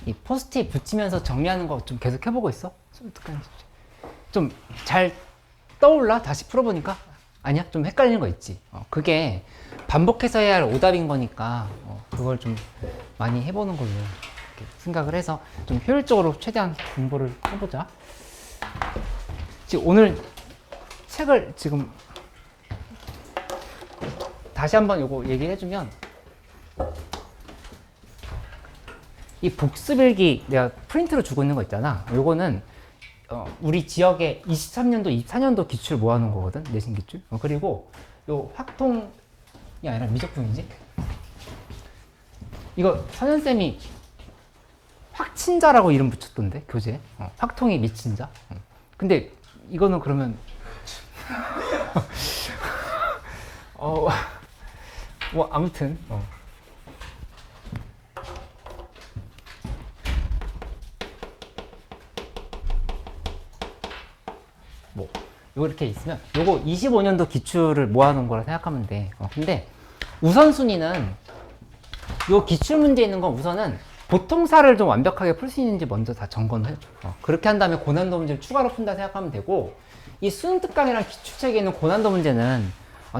이 포스트잇 붙이면서 정리하는 거 좀 계속 해보고 있어? 좀 잘 떠올라? 다시 풀어보니까? 아니야? 좀 헷갈리는 거 있지. 그게 반복해서 해야 할 오답인 거니까 그걸 좀 많이 해보는 걸로 이렇게 생각을 해서 좀 효율적으로 최대한 공부를 해보자. 지금 오늘 책을 지금 다시 한번 요거 얘기를 해주면, 이 복습일기 내가 프린트로 주고 있는 거 있잖아. 요거는 우리 지역에 23년도, 24년도 기출 모아놓은 거거든. 내신 기출. 그리고 요 확통이 아니라 미적분이지. 이거 선현쌤이 확친자라고 이름 붙였던데, 교재에. 확통이 미친자. 근데 이거는 그러면 뭐 아무튼 뭐 요거 이렇게 있으면 요거 25년도 기출을 모아놓은 거라 생각하면 돼. 근데 우선순위는 요 기출 문제 있는 건 우선은 보통사를 좀 완벽하게 풀 수 있는지 먼저 다 점검을 해줘. 그렇게 한 다음에 고난도 문제를 추가로 푼다 생각하면 되고, 이 수능 특강이랑 기출책에 있는 고난도 문제는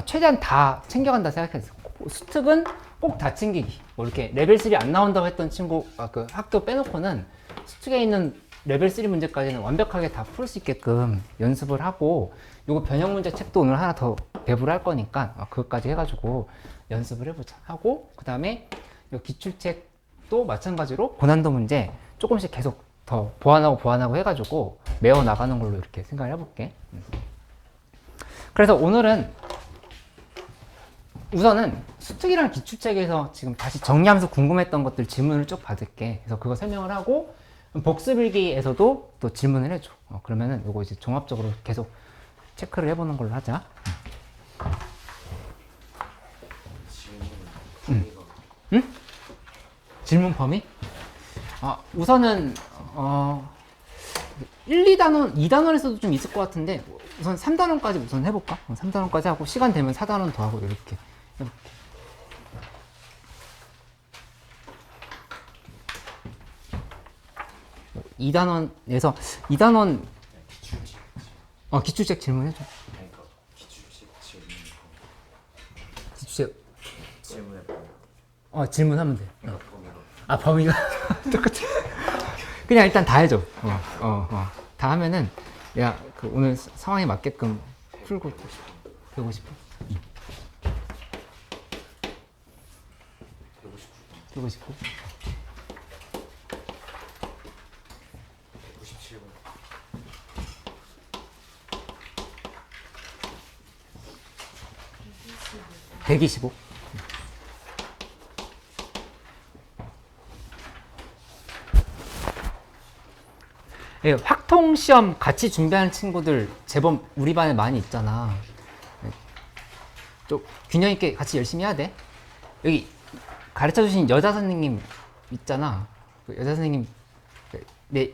최대한 다 챙겨간다 생각했어. 수특은 꼭 다 챙기기. 뭐 이렇게 레벨 3 안 나온다고 했던 친구, 그 학교 빼놓고는 수특에 있는 레벨 3 문제까지는 완벽하게 다 풀 수 있게끔 연습을 하고, 요거 변형 문제 책도 오늘 하나 더 배부를 할 거니까 그것까지 해가지고 연습을 해보자 하고, 그 다음에 요 기출책도 마찬가지로 고난도 문제 조금씩 계속 더 보완하고 해가지고 메워 나가는 걸로 이렇게 생각을 해볼게. 그래서 오늘은 우선은 수특이랑 기출책에서 지금 다시 정리하면서 궁금했던 것들 질문을 쭉 받을게. 그래서 그거 설명을 하고, 복습일기에서도 또 질문을 해줘. 그러면은 이거 이제 종합적으로 계속 체크를 해보는 걸로 하자. 응? 질문 범위? 우선은 1, 2단원, 2단원에서도 좀 있을 것 같은데 우선 3단원까지 우선 해볼까? 3단원까지 하고 시간 되면 4단원 더 하고 이렇게 해볼게. 이 2단원에서 2단원 기출책 질문해줘. 기출책 질문하면 돼. 범위가 똑같아. 그냥 일단 다 해줘. 다 하면은 그 오늘 상황에 맞게끔 풀고 배우고 싶어. 배우고 싶고. 125. 예, 확통 시험 같이 준비하는 친구들 제법 우리 반에 많이 있잖아. 좀 균형 있게 같이 열심히 해야 돼. 여기 가르쳐 주신 여자 선생님 있잖아. 그 여자 선생님 내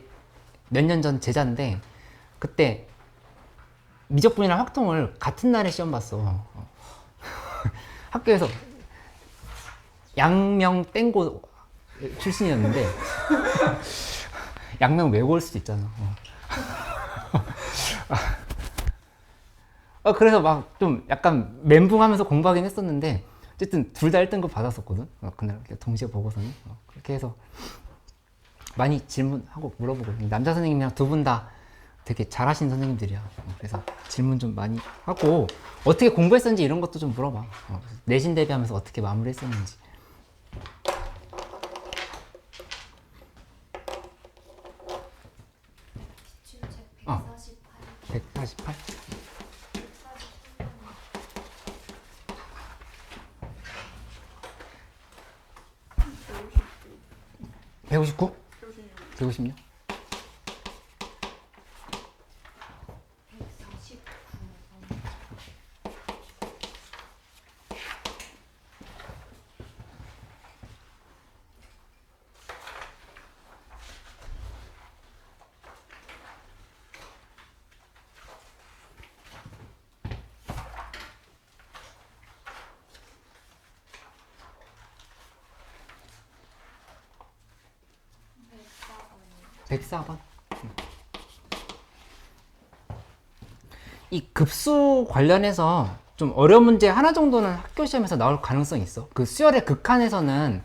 몇 년 전 제자인데 그때 미적분이랑 확통을 같은 날에 시험 봤어. 학교에서 양명 땡고 출신이었는데 양명 외고 올 수도 있잖아. 그래서 막 좀 약간 멘붕하면서 공부하긴 했었는데 어쨌든 둘 다 1등급 받았었거든. 그날 동시에 보고서는. 그렇게 해서 많이 질문하고 물어보고, 남자 선생님이랑 두 분 다 되게 잘하신 선생님들이야. 그래서 질문 좀 많이 하고 어떻게 공부했었는지 이런 것도 좀 물어봐. 내신 대비하면서 어떻게 마무리했었는지. 기출책 148. 148? 159? 156? 149. 104번. 이 급수 관련해서 좀 어려운 문제 하나 정도는 학교 시험에서 나올 가능성이 있어. 그 수열의 극한에서는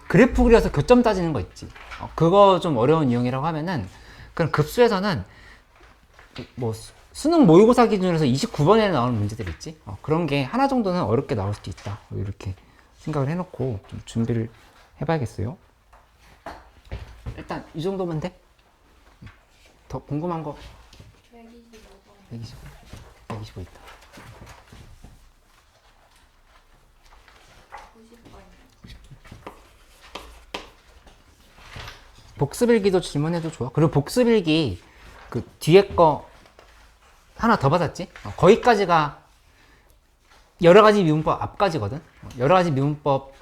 그래프 그려서 교점 따지는 거 있지. 그거 좀 어려운 유형이라고 하면은, 그럼 급수에서는 뭐 수능 모의고사 기준으로 해서 29번에 나오는 문제들 있지. 그런 게 하나 정도는 어렵게 나올 수도 있다. 이렇게 생각을 해놓고 좀 준비를 해봐야겠어요. 일단 이 정도면 돼. 더 궁금한 거 125번. 125 있다. 90번이요. 복습일기도 질문해도 좋아. 그리고 복습일기 그 뒤에 거 하나 더 받았지? 거기까지가 여러 가지 미분법 앞까지거든. 여러 가지 미분법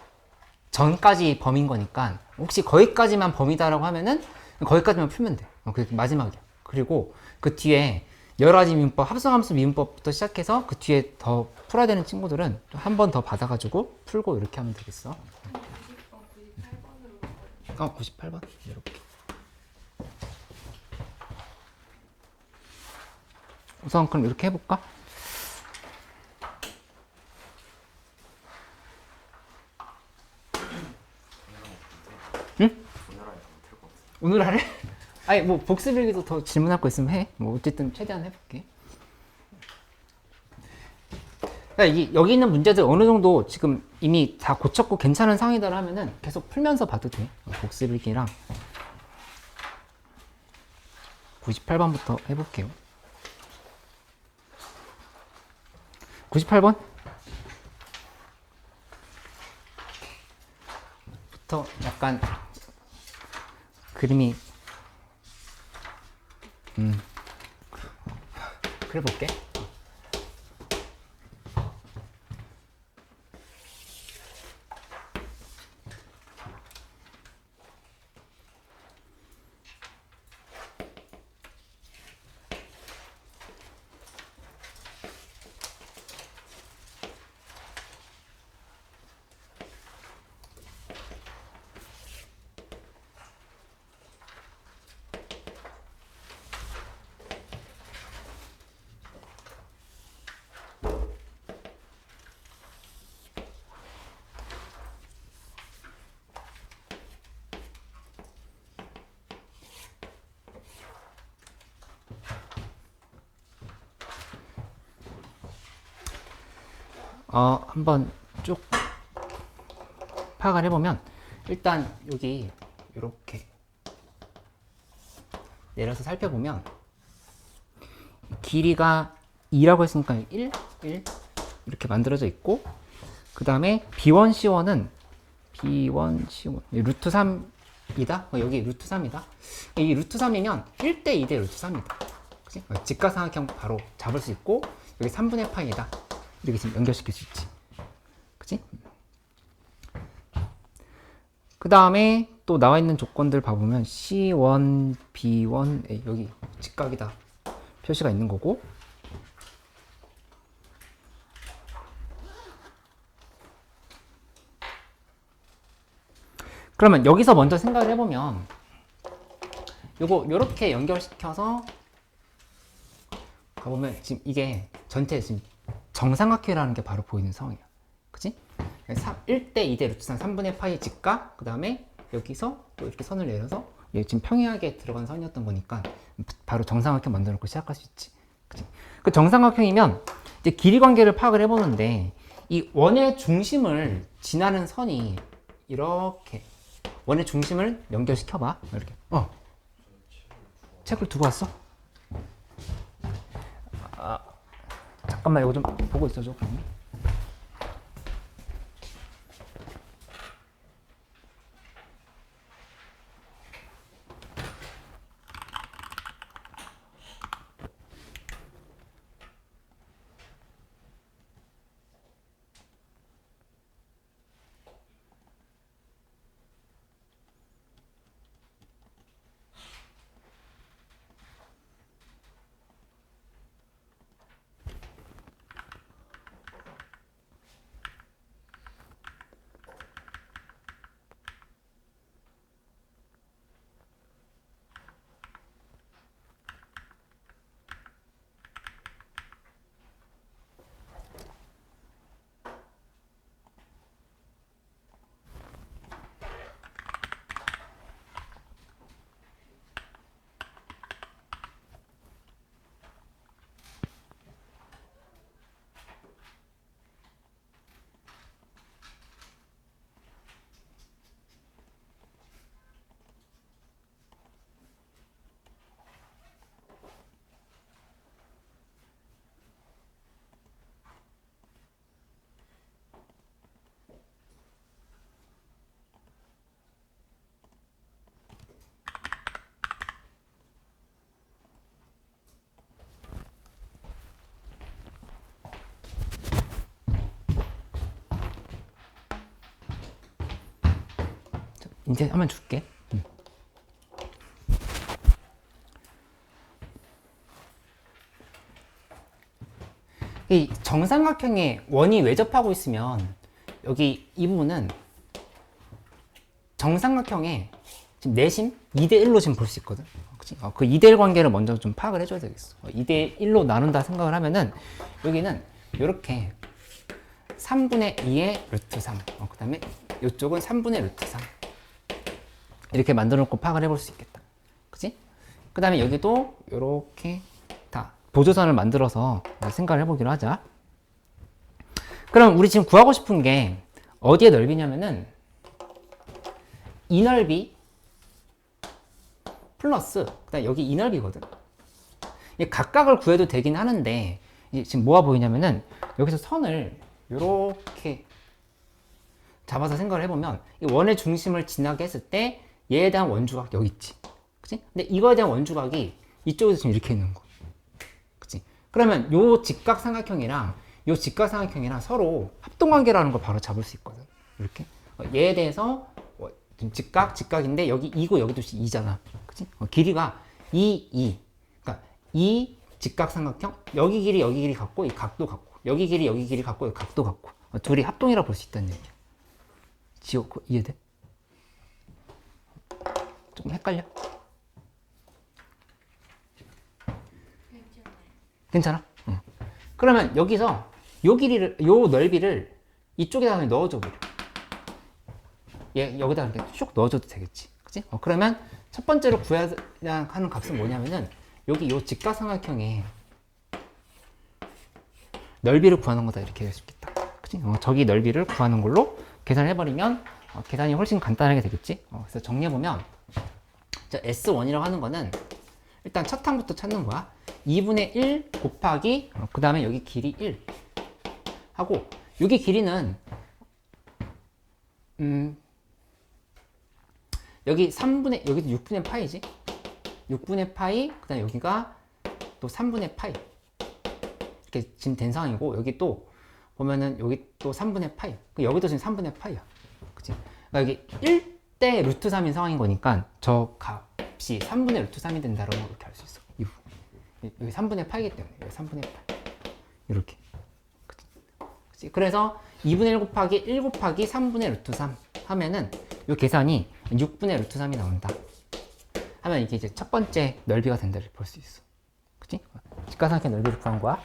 전까지 범위인 거니까 혹시 거기까지만 범위다라고 하면은 거기까지만 풀면 돼. 그게 마지막이야. 그리고 그 뒤에 여러 가지 미분법, 합성함수 미분법부터 시작해서 그 뒤에 더 풀어야 되는 친구들은 한 번 더 받아가지고 풀고 이렇게 하면 되겠어. 98번으로 98번 이렇게. 우선 그럼 이렇게 해볼까? 응? 오늘 하래? 아니 뭐 복습일기도 더 질문할 거 있으면 해. 뭐 어쨌든 최대한 해볼게. 그러니까 여기 있는 문제들 어느 정도 지금 이미 다 고쳤고 괜찮은 상황이다 하면은 계속 풀면서 봐도 돼. 복습일기랑 98번부터 해볼게요. 98번 부터 약간 그림이 그래 볼게. 한번 쭉 파악을 해보면 일단 여기 이렇게 내려서 살펴보면 길이가 2라고 했으니까 1 이렇게 만들어져 있고 그 다음에 B1, C1은 B1, C1 루트 3이다? 여기 루트 3이다? 이 루트 3이면 1대 2대 루트 3이다. 그치? 직각삼각형 바로 잡을 수 있고 여기 3분의 파이다. 이렇게 지금 연결시킬 수 있지. 그치? 그 다음에 또 나와 있는 조건들 봐보면 C1, B1, 여기 직각이다 표시가 있는 거고 그러면 여기서 먼저 생각을 해보면 요렇게 연결시켜서 가보면 지금 이게 전체 지금 정삼각형이라는 게 바로 보이는 상황이야. 그치? 1대 2대 루트 3, 3분의 파이 직각, 그 다음에 여기서 또 이렇게 선을 내려서 얘 지금 평행하게 들어간 선이었던 거니까 바로 정삼각형 만들어 놓고 시작할 수 있지. 그치? 그 정삼각형이면 이제 길이 관계를 파악을 해보는데 이 원의 중심을 지나는 선이 이렇게 원의 중심을 연결시켜봐. 이렇게. 책을 두고 왔어? 잠깐만 이거 좀 보고 있어줘. 그럼. 이제 한번 줄게. 이 정삼각형에 원이 외접하고 있으면 여기 이 부분은 정삼각형에 지금 내심 2대1로 지금 볼 수 있거든. 그치? 그 2대1 관계를 먼저 좀 파악을 해줘야 되겠어. 2대1로 나눈다 생각을 하면은 여기는 이렇게 3분의 2의 루트 3. 그 다음에 이쪽은 3분의 루트 3. 이렇게 만들어 놓고 파악을 해볼 수 있겠다. 그치? 그 다음에 여기도 이렇게 다 보조선을 만들어서 생각을 해보기로 하자. 그럼 우리 지금 구하고 싶은 게 어디의 넓이냐면은 이 넓이 플러스 그다음 여기 이 넓이거든. 각각을 구해도 되긴 하는데 지금 뭐가 보이냐면은 여기서 선을 이렇게 잡아서 생각을 해보면 이 원의 중심을 지나게 했을 때 얘에 대한 원주각 여기 있지. 그치? 근데 이거에 대한 원주각이 이쪽에서 지금 이렇게 있는 거. 그치? 그러면 요 직각삼각형이랑 요 직각삼각형이랑 서로 합동관계라는 걸 바로 잡을 수 있거든. 이렇게. 얘에 대해서 지금 직각인데 여기 2고 여기도 2잖아. 그치? 길이가 2. 그러니까 이 직각삼각형 여기 길이 같고 이 각도 같고 여기 길이 같고 이 각도 같고 둘이 합동이라 볼 수 있다는 얘기야. 지옥 이해돼? 좀 헷갈려? 괜찮아? 응. 그러면 여기서 요 넓이를 이쪽에다 그냥 넣어줘 버려. 얘 여기다 이렇게 쭉 넣어줘도 되겠지. 그치? 그러면 첫 번째로 구해야 하는 값은 뭐냐면은 여기 요 직각삼각형의 넓이를 구하는 거다 이렇게 할 수 있겠다. 그치? 저기 넓이를 구하는 걸로 계산을 해버리면 계산이 훨씬 간단하게 되겠지. 그래서 정리해보면 S1이라고 하는 거는 일단 첫 항부터 찾는 거야. 2분의 1 곱하기 그 다음에 여기 길이 1 하고 여기 길이는 여기 3분의 여기도 6분의 파이지. 6분의 파이 그 다음에 여기가 또 3분의 파이 이렇게 지금 된 상황이고 여기 또 보면은 여기 또 3분의 파이 여기도 지금 3분의 파이야. 그치? 그러니까 여기 1대 루트 3인 상황인 거니까 저 값이 3분의 루트 3이 된다라고 이렇게 할 수 있어. 여기 3분의 파이기 때문에 여기 3분의 파이 이렇게. 그치? 그래서 2분의 1 곱하기 1 곱하기 3분의 루트 3 하면은 이 계산이 6분의 루트 3이 나온다 하면 이게 이제 첫 번째 넓이가 된다를 볼 수 있어. 그치? 직각삼각형 넓이를 구한 거야.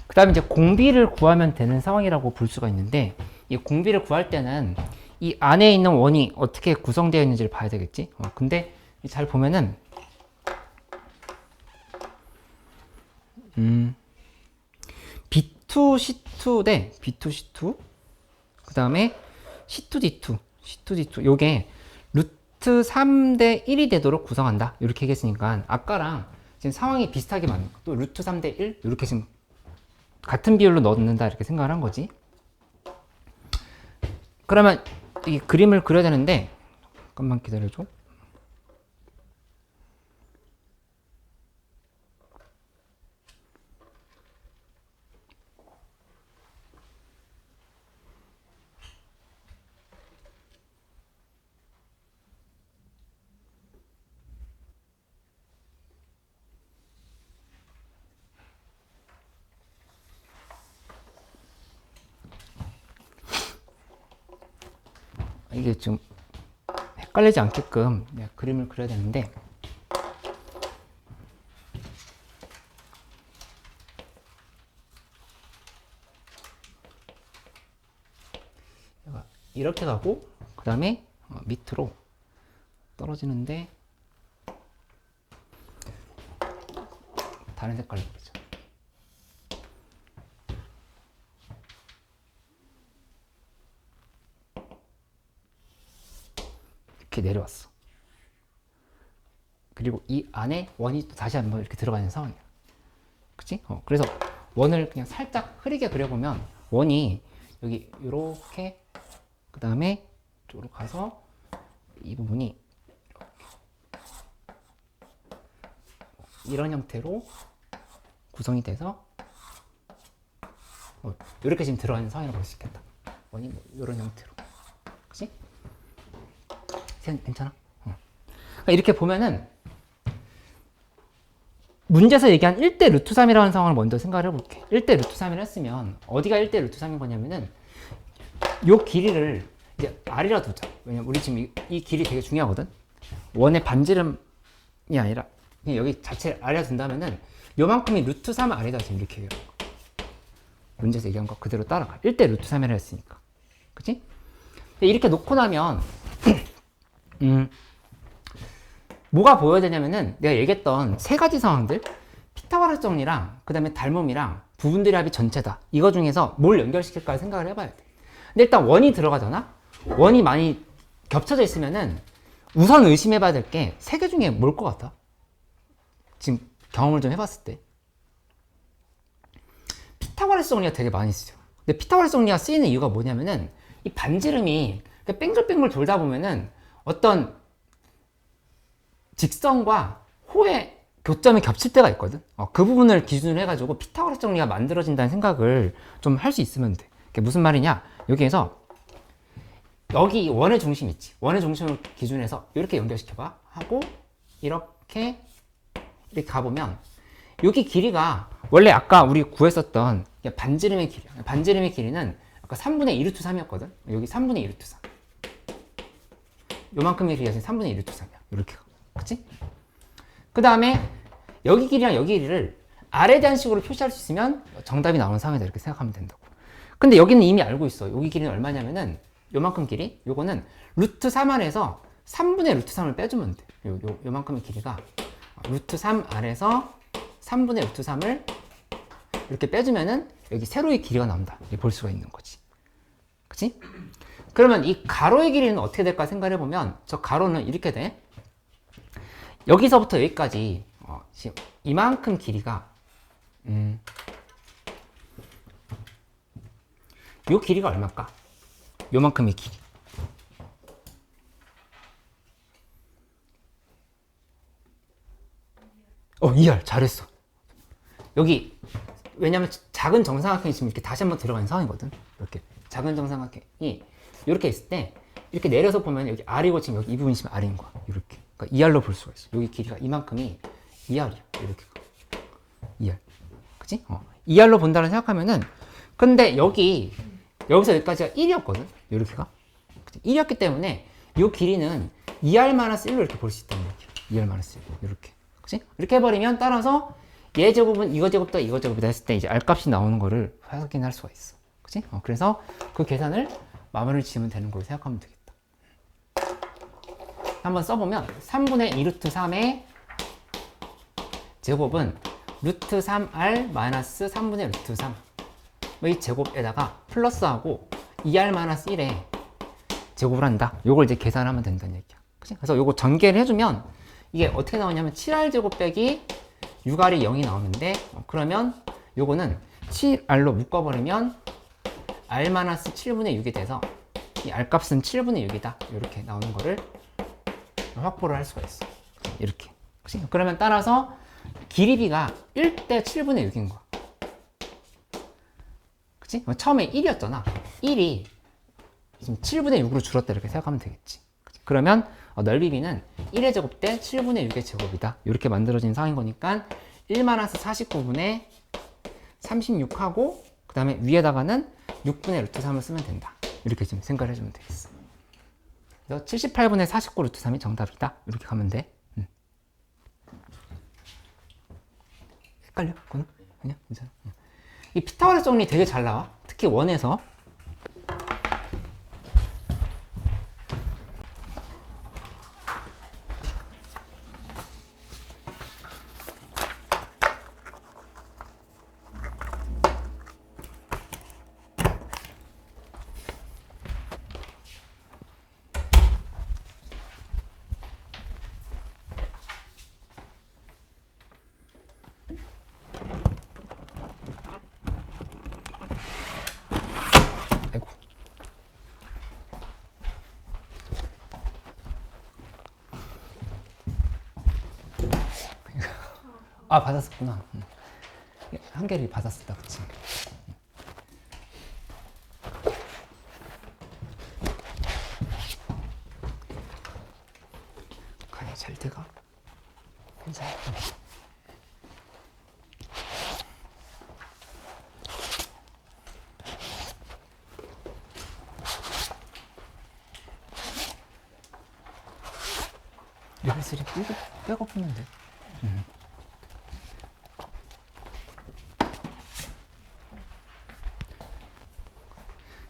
그 다음에 이제 공비를 구하면 되는 상황이라고 볼 수가 있는데 이 공비를 구할 때는 이 안에 있는 원이 어떻게 구성되어 있는지를 봐야 되겠지. 근데 잘 보면은 B2, C2 대 B2, C2 그 다음에 C2D2 요게 루트 3대 1이 되도록 구성한다 이렇게 얘기했으니까 아까랑 지금 상황이 비슷하게 맞는 거. 또 루트 3대 1 이렇게 지금 같은 비율로 넣는다 이렇게 생각을 한 거지. 그러면 이 그림을 그려야 되는데 잠깐만 기다려줘. 이게 좀 헷갈리지 않게끔 내가 그림을 그려야 되는데, 이렇게 가고 그 다음에 밑으로 떨어지는데 다른 색깔로 그리죠. 이렇게 내려왔어. 그리고 이 안에 원이 또 다시 한번 이렇게 들어가는 상황이야. 그치? 그래서 원을 그냥 살짝 흐리게 그려보면 원이 여기 이렇게 그 다음에 이쪽으로 가서 이 부분이 이런 형태로 구성이 돼서 이렇게 지금 들어가는 상황이라고 볼 수 있겠다. 원이 뭐 이런 형태로. 그치? 괜찮아? 그러니까 이렇게 보면은 문제에서 얘기한 1대 루트 3이라는 상황을 먼저 생각을 해볼게. 1대 루트 3이라 했으면 어디가 1대 루트 3인 거냐면은 요 길이를 이제 R이라 두자. 왜냐면 우리 지금 이 길이 되게 중요하거든. 원의 반지름이 아니라 그냥 여기 자체 R이라 둔다면은 요만큼이 루트 3 R이다. 지금 이렇게 해요. 문제에서 얘기한 거 그대로 따라가. 1대 루트 3이라 했으니까. 그치? 이렇게 놓고 나면 뭐가 보여야 되냐면은 내가 얘기했던 세 가지 상황들, 피타고라스 정리랑 그 다음에 닮음이랑 부분들의 합이 전체다. 이거 중에서 뭘 연결시킬까 생각을 해봐야 돼. 근데 일단 원이 들어가잖아. 원이 많이 겹쳐져 있으면은 우선 의심해봐야 될 게 세 개 중에 뭘 것 같아? 지금 경험을 좀 해봤을 때 피타고라스 정리가 되게 많이 쓰죠. 근데 피타고라스 정리가 쓰이는 이유가 뭐냐면은 이 반지름이 뺑글뺑글 돌다 보면은 어떤 직선과 호의 교점이 겹칠 때가 있거든. 그 부분을 기준으로 해가지고 피타고라스 정리가 만들어진다는 생각을 좀 할 수 있으면 돼. 그게 무슨 말이냐? 여기에서 여기 원의 중심 있지. 원의 중심을 기준해서 이렇게 연결시켜봐. 하고 이렇게 가보면 여기 길이가 원래 아까 우리 구했었던 반지름의 길이야. 반지름의 길이는 아까 3분의 2 루트 3이었거든. 여기 3분의 2 루트 3. 요만큼의 길이가 지금 3분의 2 루트 3이야. 이렇게. 그치? 그 다음에 여기 길이랑 여기 길이를 R에 대한 식으로 표시할 수 있으면 정답이 나오는 상황이다. 이렇게 생각하면 된다고. 근데 여기는 이미 알고 있어. 여기 길이는 얼마냐면은 요만큼 길이, 요거는 루트 3 안에서 3분의 루트 3을 빼주면 돼. 요만큼의 길이가 루트 3 안에서 3분의 루트 3을 이렇게 빼주면은 여기 세로의 길이가 나온다. 이렇게 볼 수가 있는 거지. 그치? 그러면 이 가로의 길이는 어떻게 될까 생각을 해보면 저 가로는 이렇게 돼. 여기서부터 여기까지 지금 이만큼 길이가 요 길이가 얼마일까? 요만큼의 길이. ER 잘했어. 여기 왜냐면 작은 정삼각형이 지금 이렇게 다시 한번 들어가는 상황이거든. 이렇게 작은 정삼각형이 이렇게 있을 때 이렇게 내려서 보면 여기 R이고 지금 여기 이 부분이 지금 R인 거야. 이렇게. 그러니까 ER로 볼 수가 있어. 여기 길이가 이만큼이 ER이야. 이렇게. ER. 그치? ER로 본다고 생각하면은 근데 여기서 여기까지가 1이었거든. 이렇게가. 1이었기 때문에 이 길이는 ER-1로 이렇게 볼 수 있다는 얘기야. ER-1 이렇게. 그치? 이렇게 해버리면 따라서 얘 제곱은 이거 제곱다 이거 제곱이다 했을 때 이제 R 값이 나오는 거를 확인할 수가 있어. 그치? 그래서 그 계산을 마무리를 지으면 되는 걸로 생각하면 되겠다. 한번 써보면 3분의 2 루트 3의 제곱은 루트 3R 마이너스 3분의 루트 3의 제곱에다가 플러스하고 2R-1에 제곱을 한다. 요걸 이제 계산하면 된다는 얘기야. 그치? 그래서 요거 전개를 해주면 이게 어떻게 나오냐면 7R 제곱 빼기 6R이 0이 나오는데 그러면 요거는 7R로 묶어버리면 R-7분의 6이 돼서 이 R 값은 7분의 6이다. 이렇게 나오는 거를 확보를 할 수가 있어. 이렇게. 그치? 그러면 따라서 길이비가 1대 7분의 6인 거야. 그치? 처음에 1이었잖아. 1이 지금 7분의 6으로 줄었다. 이렇게 생각하면 되겠지. 그치? 그러면 넓이비는 1의 제곱 대 7분의 6의 제곱이다. 이렇게 만들어진 상황인 거니까 1-49분의 36하고 그 다음에 위에다가는 6분의 루트 3을 쓰면 된다. 이렇게 좀 생각을 해주면 되겠어. 그래서 78분의 49 루트 3이 정답이다. 이렇게 가면 돼. 헷갈려? 그건? 아니야? 괜찮아. 이 피타고라스 정리 되게 잘 나와. 특히 원에서. 아이고. 아, 받았었구나. 한결이 받았었다, 그치? 가야 잘 돼가? 괜찮아. USB 빼고 풀면 돼.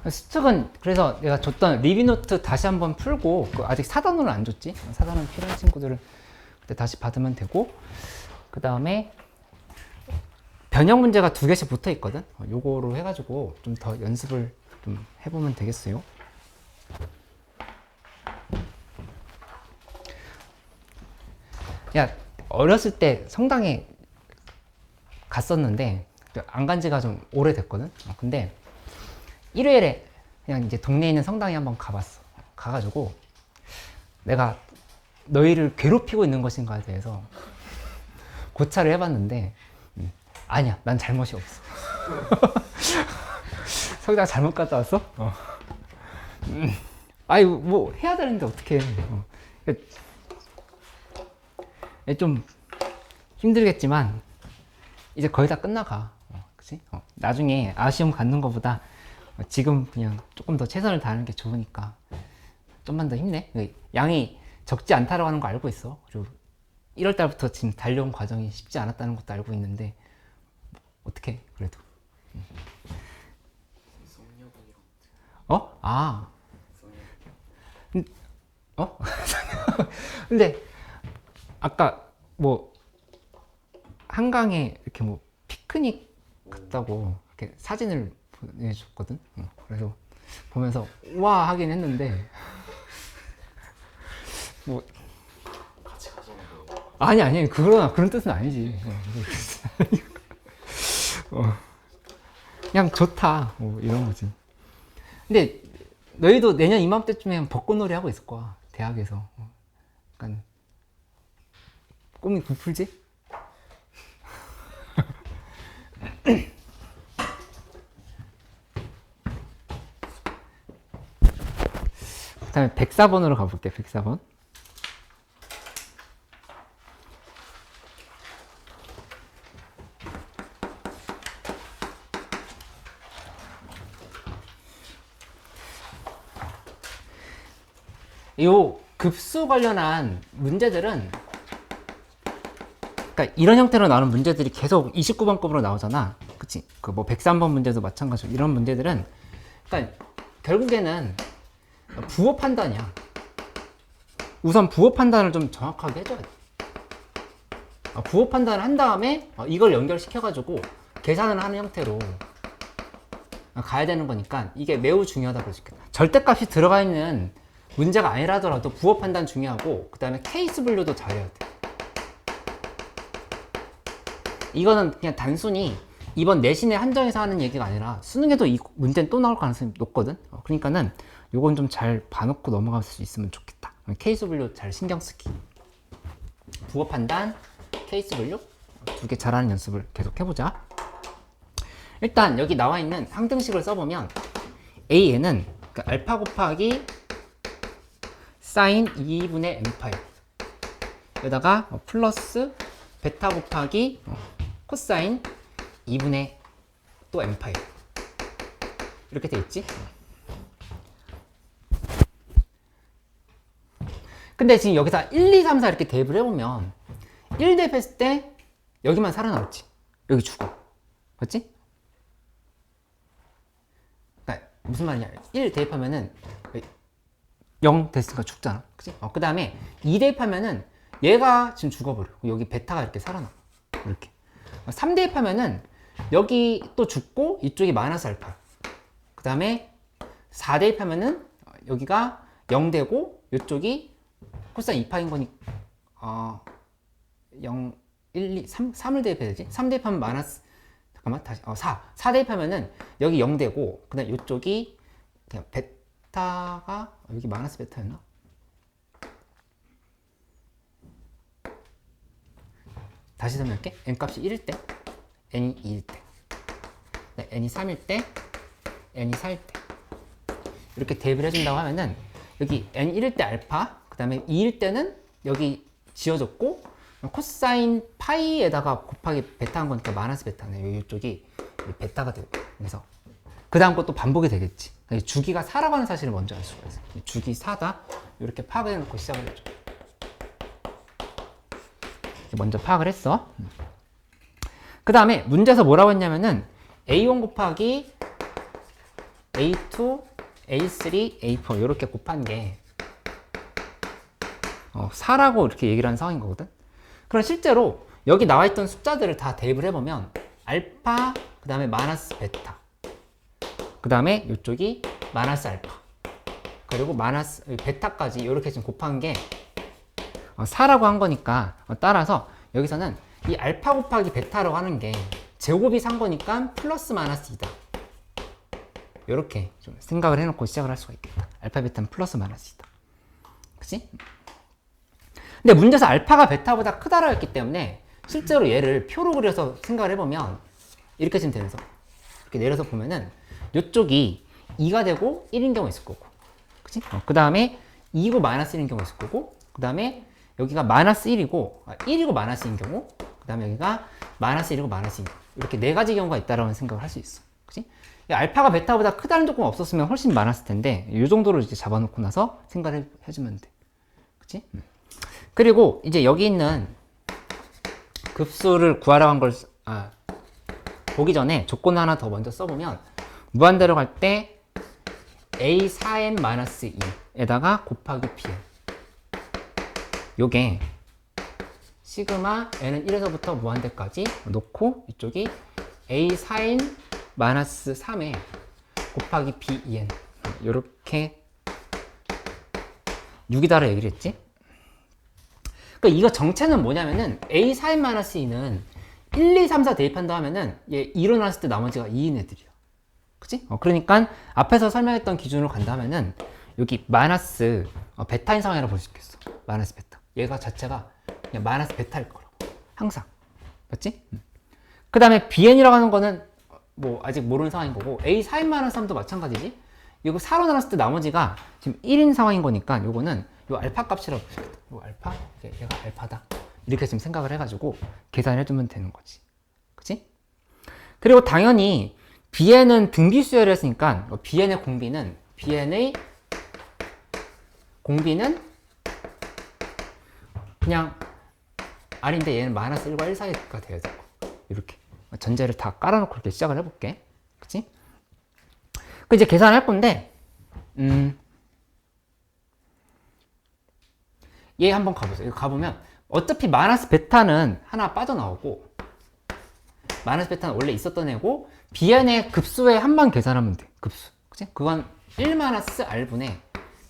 수특은 그래서 내가 줬던 리뷰노트 다시 한번 풀고 아직 사단으로 안 줬지? 사단은 필요한 친구들은 그때 다시 받으면 되고 그 다음에 변형 문제가 2개씩 붙어 있거든? 요거로 해가지고 좀 더 연습을 좀 해보면 되겠어요. 야, 어렸을 때 성당에 갔었는데 안 간 지가 좀 오래됐거든? 근데 일요일에 그냥 이제 동네에 있는 성당에 한번 가봤어. 가가지고 내가 너희를 괴롭히고 있는 것인가에 대해서 고찰을 해봤는데 아니야, 난 잘못이 없어. 성당 잘못 갔다 왔어? 아이 뭐 해야 되는데 어떻게 해. 좀 힘들겠지만 이제 거의 다 끝나가. 그치? 나중에 아쉬움 갖는 것보다 지금 그냥 조금 더 최선을 다하는 게 좋으니까 좀만 더 힘내. 양이 적지 않다라고 하는 거 알고 있어. 그리고 1월 달부터 지금 달려온 과정이 쉽지 않았다는 것도 알고 있는데 어떻게 그래도. 어? 아. 어? 근데 아까 뭐 한강에 이렇게 뭐 피크닉 갔다고 이렇게 사진을 보내줬거든. 그래서 보면서 와 하긴 했는데 뭐 같이 가자는 거. 아니 그런 뜻은 아니지. 그냥 좋다 뭐 이런 거지. 근데 너희도 내년 이맘때쯤에 벚꽃놀이 하고 있을 거야, 대학에서. 약간 꿈이 부풀지? 그 다음에 104번으로 가볼게. 104번. 요 급수 관련한 문제들은, 그러니까 이런 형태로 나오는 문제들이 계속 29번급으로 나오잖아. 그치? 그 뭐 103번 문제도 마찬가지고 이런 문제들은, 그러니까 결국에는 부호 판단이야. 우선 부호 판단을 좀 정확하게 해줘야 돼. 부호 판단을 한 다음에 이걸 연결시켜가지고 계산을 하는 형태로 가야 되는 거니까 이게 매우 중요하다고 볼 수 있겠다. 절대값이 들어가 있는 문제가 아니라더라도 부호 판단 중요하고, 그 다음에 케이스 분류도 잘해야 돼. 이거는 그냥 단순히 이번 내신에 한정해서 하는 얘기가 아니라 수능에도 이 문제는 또 나올 가능성이 높거든. 그러니까는 요건 좀 잘 봐놓고 넘어갈 수 있으면 좋겠다. 케이스 분류 잘 신경 쓰기. 부호 판단, 케이스 분류 2개 잘하는 연습을 계속 해보자. 일단 여기 나와 있는 항등식을 써보면 AN은 그 알파 곱하기 사인 2분의 n파이 여기다가 플러스 베타 곱하기 코사인 2분의 또 n파이 이렇게 돼 있지. 근데 지금 여기서 1, 2, 3, 4 이렇게 대입을 해보면 1 대입했을 때 여기만 살아남았지. 여기 죽어. 맞지? 그러니까 무슨 말이냐. 1 대입하면은 0 됐으니까 죽잖아. 그치? 그 다음에 2 대입하면은 얘가 지금 죽어버려. 여기 베타가 이렇게 살아남아. 이렇게. 3 대입하면은 여기 또 죽고 이쪽이 마이너스 알파. 그 다음에 4 대입하면은 여기가 0 되고 이쪽이 코사인 2파인 거니까 0, 1, 2, 3을 대입해야 되지? 3 대입하면 마이너스 잠깐만 다시 4 대입하면은 여기 0 되고 그 다음에 이쪽이 그냥 베타가 여기 마이너스 베타였나? 다시 설명할게. n값이 1일 때 n이 2일 때 네, n이 3일 때 n이 4일 때 이렇게 대입을 해준다고 하면은 여기 n 1일 때 알파 그 다음에 2일 때는 여기 지워졌고 코사인 파이에다가 곱하기 베타 한 거니까 마이너스 베타네. 이쪽이 베타가 되고 그래서 그 다음 것도 반복이 되겠지. 주기가 4라고 하는 사실을 먼저 알 수가 있어. 주기 4다 이렇게 파악을 해놓고 시작을 해줘. 먼저 파악을 했어. 그 다음에 문제에서 뭐라고 했냐면은 A1 곱하기 A2, A3, A4 이렇게 곱한 게 4라고 이렇게 얘기를 하는 상황인 거거든. 그럼 실제로 여기 나와 있던 숫자들을 다 대입을 해보면 알파, 그 다음에 마이너스 베타, 그 다음에 이쪽이 마이너스 알파, 그리고 마이너스 베타까지 이렇게 지금 곱한 게 4라고 한 거니까 따라서 여기서는 이 알파 곱하기 베타라고 하는 게 제곱이 산 거니까 플러스 마이너스 2다. 이렇게 좀 생각을 해놓고 시작을 할 수가 있겠다. 알파 베타는 플러스 마이너스 2다. 그치? 근데 문제에서 알파가 베타보다 크다라고 했기 때문에 실제로 얘를 표로 그려서 생각을 해보면 이렇게 지금 되면서 이렇게 내려서 보면은 이쪽이 2가 되고 1인 경우 있을 거고 그치? 그 다음에 2고 마이너스 1인 경우 있을 거고 그 다음에 여기가 마이너스 1이고 1이고 마이너스인 경우 그 다음에 여기가 마이너스 1이고 마이너스 2 이렇게 네 가지 경우가 있다라는 생각을 할 수 있어. 그치? 알파가 베타보다 크다는 조건 없었으면 훨씬 많았을 텐데 이 정도로 이제 잡아놓고 나서 생각을 해주면 돼. 그치? 그리고 이제 여기 있는 급수를 구하라고 한 걸 보기 전에 조건 하나 더 먼저 써보면 무한대로 갈 때 A4n-2에다가 곱하기 Bn 요게 시그마 n은 1에서부터 무한대까지 놓고 이쪽이 A4n-3에 곱하기 B2n 요렇게 6이다라 얘기를 했지. 그러니까 이거 정체는 뭐냐면은 A4n-2는 1, 2, 3, 4 대입한다 하면은 얘 일어났을 때 나머지가 2인 애들이야. 그치? 그러니까 앞에서 설명했던 기준으로 간다 하면은 여기 마이너스 베타인 상황이라고 볼 수 있겠어. 마이너스 베타. 얘가 자체가 그냥 마이너스 베타일 거라고. 항상. 맞지? 그 다음에 BN이라고 하는 거는 뭐 아직 모르는 상황인 거고 A4n-3도 마찬가지지. 이거 4로 나눴을 때 나머지가 지금 1인 상황인 거니까 요거는 요 알파 값이라고 보시겠다. 요 알파? 얘가 알파다. 이렇게 지금 생각을 해가지고 계산을 해두면 되는 거지. 그치? 그리고 당연히 BN은 등비 수열을 했으니까 BN의 공비는 그냥 R인데 얘는 마이너스 1과 1 사이가 돼야 되고 이렇게 전제를 다 깔아놓고 이렇게 시작을 해볼게. 그치? 그 이제 계산을 할 건데 얘 한번 가보세요. 이거 가보면 어차피 마이너스 베타는 하나 빠져나오고 마이너스 베타는 원래 있었던 애고 BN의 급수의 한만 계산하면 돼. 급수. 그치? 그건 1-R분의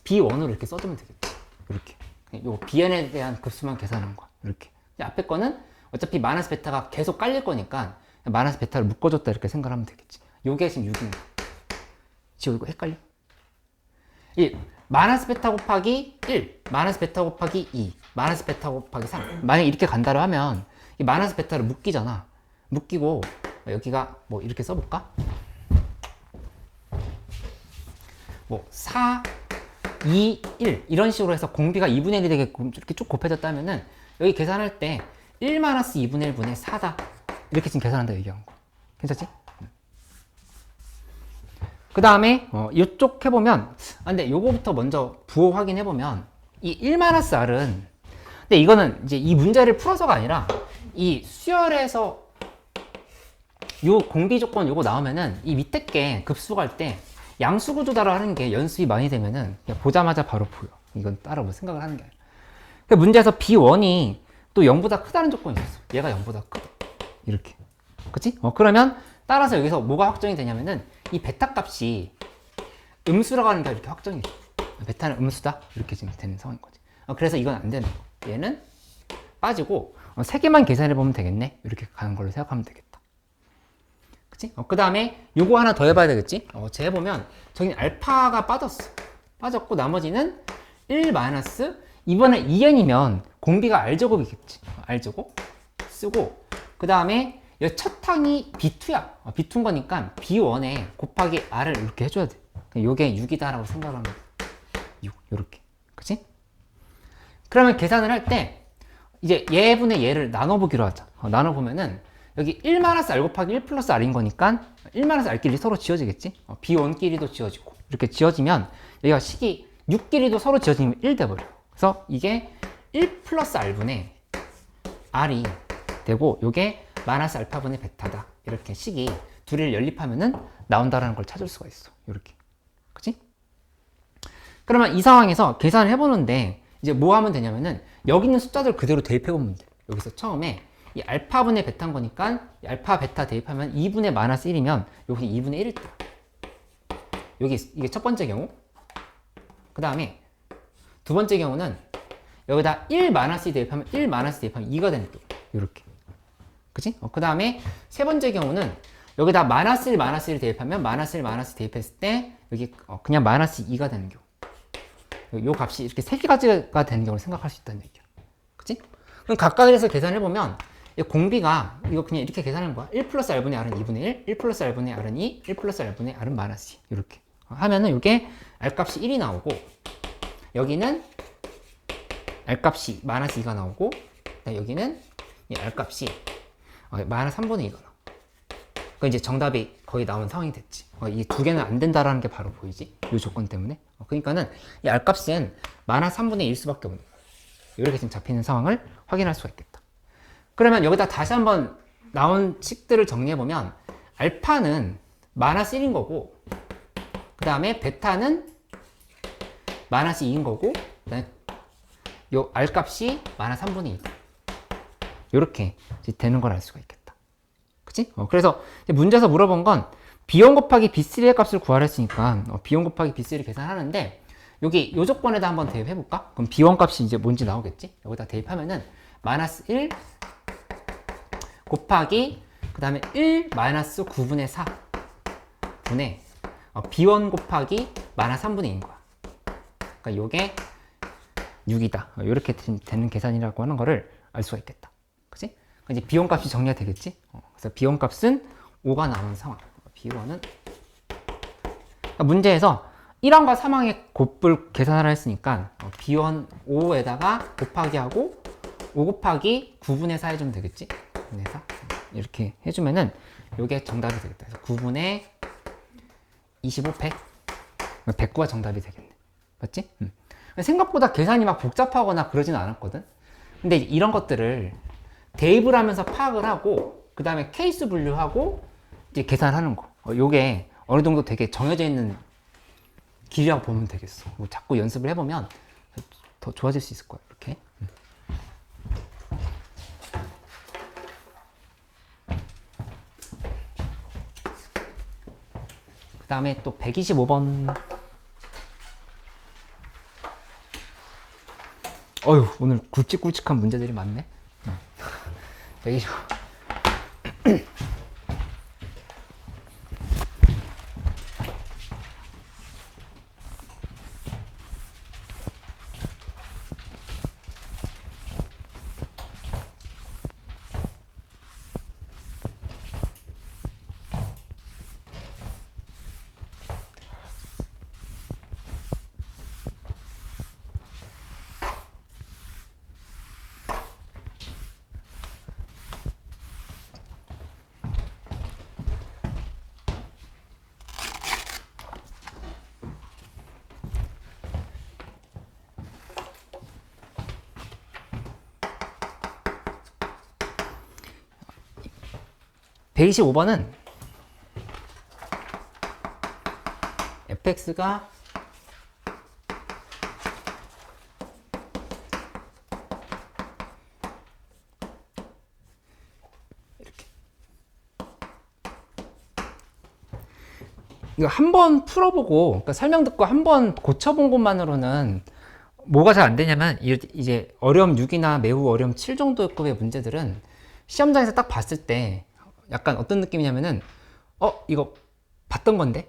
B1으로 이렇게 써주면 되겠지. 이렇게. 요 BN에 대한 급수만 계산하는 거야. 이렇게. 앞에 거는 어차피 마이너스 베타가 계속 깔릴 거니까 마이너스 베타를 묶어줬다 이렇게 생각하면 되겠지. 요게 지금 6인 거야. 지금 이거 헷갈려? 1. 마이너스 베타 곱하기 1, 마이너스 베타 곱하기 2, 마이너스 베타 곱하기 3. 만약에 이렇게 간다고 하면 이 마이너스 베타를 묶이잖아. 묶이고 여기가 뭐 이렇게 써볼까? 뭐 4, 2, 1 이런 식으로 해서 공비가 2분의 1이 되게 이렇게 쭉 곱해졌다면은 여기 계산할 때 1-2분의 1분의 4다 이렇게 지금 계산한다 얘기한 거. 괜찮지? 그 다음에 이쪽 해보면 근데 요거부터 먼저 부호 확인해보면 이 1-R은 근데 이거는 이제 이 문제를 풀어서가 아니라 이 수열에서 요 공비 조건 요거 나오면은 이 밑에 게 급수할 때 양수구 조달을 하는 게 연습이 많이 되면은 그냥 보자마자 바로 보여. 이건 따로 뭐 생각을 하는 게 아니라. 그 문제에서 B1이 또 0보다 크다는 조건이 있어. 얘가 0보다 크다. 이렇게. 그치? 그러면 따라서 여기서 뭐가 확정이 되냐면은 이 베타 값이 음수라고 하는 게 이렇게 확정이 돼. 베타는 음수다. 이렇게 지금 되는 상황인 거지. 그래서 이건 안 되는 거. 얘는 빠지고 세 개만 계산해 보면 되겠네. 이렇게 가는 걸로 생각하면 되겠다. 그치? 그 다음에 요거 하나 더 해봐야 되겠지? 재해보면 저기 알파가 빠졌어. 빠졌고 나머지는 1 마이너스 이번에 2n이면 공비가 R제곱이겠지. R제곱 쓰고 그 다음에 여기 첫 항이 B2야. B2인 거니까 B1에 곱하기 R을 이렇게 해줘야 돼. 요게 6이다라고 생각을 하면 돼. 6 요렇게. 그치? 그러면 계산을 할 때 이제 얘분의 얘를 나눠보기로 하자. 나눠보면은 여기 1 마이너스 R 곱하기 1 플러스 R인 거니까 1 마이너스 R끼리 서로 지워지겠지? B1끼리도 지워지고 이렇게 지워지면 여기가 식이 6끼리도 서로 지워지면 1 돼버려. 그래서 이게 1 플러스 R분의 R이 되고 요게 마이너스 알파분의 베타다. 이렇게 식이 둘이를 연립하면은 나온다라는 걸 찾을 수가 있어. 이렇게. 그치? 그러면 이 상황에서 계산을 해보는데 이제 뭐 하면 되냐면은 여기 있는 숫자들 그대로 대입해보면 돼. 여기서 처음에 이 알파분의 베타인 거니까 이 알파 베타 대입하면 2분의 마이너스 1이면 여기 2분의 1일 때. 여기 이게 첫 번째 경우. 그 다음에 두 번째 경우는 여기다 1 마이너스 대입하면 1 마이너스 대입하면 2가 되는 경우. 이렇게. 그치? 그 다음에 세 번째 경우는 여기다 마이너스 1 마이너스 1 대입하면 마이너스 1 마이너스 대입했을 때 여기 그냥 마이너스 2가 되는 경우. 요 값이 이렇게 세 가지가 되는 경우를 생각할 수 있다는 얘기야. 그치? 그럼 각각에서 계산해보면 공비가 이거 그냥 이렇게 계산하는 거야. 1 플러스 R분의 R은 2분의 1, 1 플러스 R분의 R은 2, 1 플러스 R분의 R은 마이너스 2. 이렇게 하면은 이게 R값이 1이 나오고 여기는 R값이 마이너스 2가 나오고 여기는 이 R값이 마이너스 3분의 2가 나와. 그러니까 이제 정답이 거의 나온 상황이 됐지. 이 두 개는 안 된다라는 게 바로 보이지. 이 조건 때문에. 그러니까는 이 R값은 마이너스 3분의 1일 수밖에 없는 거야. 이렇게 지금 잡히는 상황을 확인할 수가 있겠다. 그러면 여기다 다시 한번 나온 식들을 정리해보면 알파는 마이너스 1인 거고 그 다음에 베타는 마이너스 2인 거고 그다음에 요 R값이 마이너스 3분의 2다. 이렇게 되는 걸 알 수가 있겠다. 그치? 그래서 문제에서 물어본 건 B1 곱하기 B3의 값을 구하라 했으니까 B1 곱하기 B3를 계산하는데 여기 요 조건에다 한번 대입해볼까? 그럼 B1 값이 이제 뭔지 나오겠지? 여기다 대입하면은 마이너스 1 곱하기 그 다음에 1 마이너스 9분의 4 분의 B1 곱하기 마이너스 3분의 2인 거야. 그러니까 요게 6이다. 이렇게 되는 계산이라고 하는 거를 알 수가 있겠다. 그치? 이제 B1 값이 정리가 되겠지? 그래서 B1 값은 5가 나오는 상황. B1은 그러니까 문제에서 1항과 3항의 곱을 계산하라 했으니까 B1 5에다가 곱하기 하고 5 곱하기 9분의 4 해주면 되겠지? 9분의 4 이렇게 해주면은 요게 정답이 되겠다. 그래서 9분의 25 100 109가 정답이 되겠네. 맞지? 생각보다 계산이 막 복잡하거나 그러진 않았거든. 근데 이런 것들을 대입을 하면서 파악을 하고 그 다음에 케이스 분류하고 이제 계산하는 거. 요게 어느 정도 되게 정해져 있는 길이라고 보면 되겠어. 뭐 자꾸 연습을 해보면 더 좋아질 수 있을 거야. 이렇게. 그 다음에 또 125번. 어휴, 오늘 굵직굵직한 문제들이 많네. 125. 125번은 fx가 이거 한 번 풀어보고, 그러니까 설명 듣고 한 번 고쳐본 것만으로는 뭐가 잘 안 되냐면, 이제 어려움 6이나 매우 어려움 7 정도 급의 문제들은 시험장에서 딱 봤을 때 약간 어떤 느낌이냐면은, 이거 봤던 건데?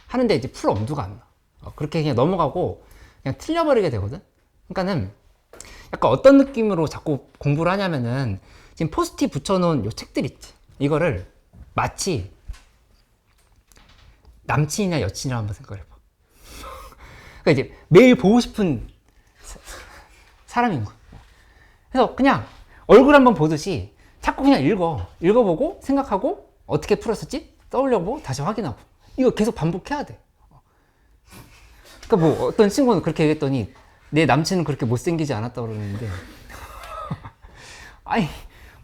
하는데 이제 풀 엄두가 안 나. 그렇게 그냥 넘어가고 그냥 틀려버리게 되거든? 그러니까는 약간 어떤 느낌으로 자꾸 공부를 하냐면은, 지금 포스트잇 붙여놓은 요 책들 있지? 이거를 마치 남친이나 여친이라 한번 생각해봐. 그러니까 이제 매일 보고 싶은 사람인 거야. 그래서 그냥 얼굴 한번 보듯이 자꾸 그냥 읽어보고 생각하고 어떻게 풀었었지? 떠올려보고 다시 확인하고. 이거 계속 반복해야 돼. 그러니까 뭐 어떤 친구는 그렇게 얘기했더니 내 남친은 그렇게 못생기지 않았다고 그러는데 아니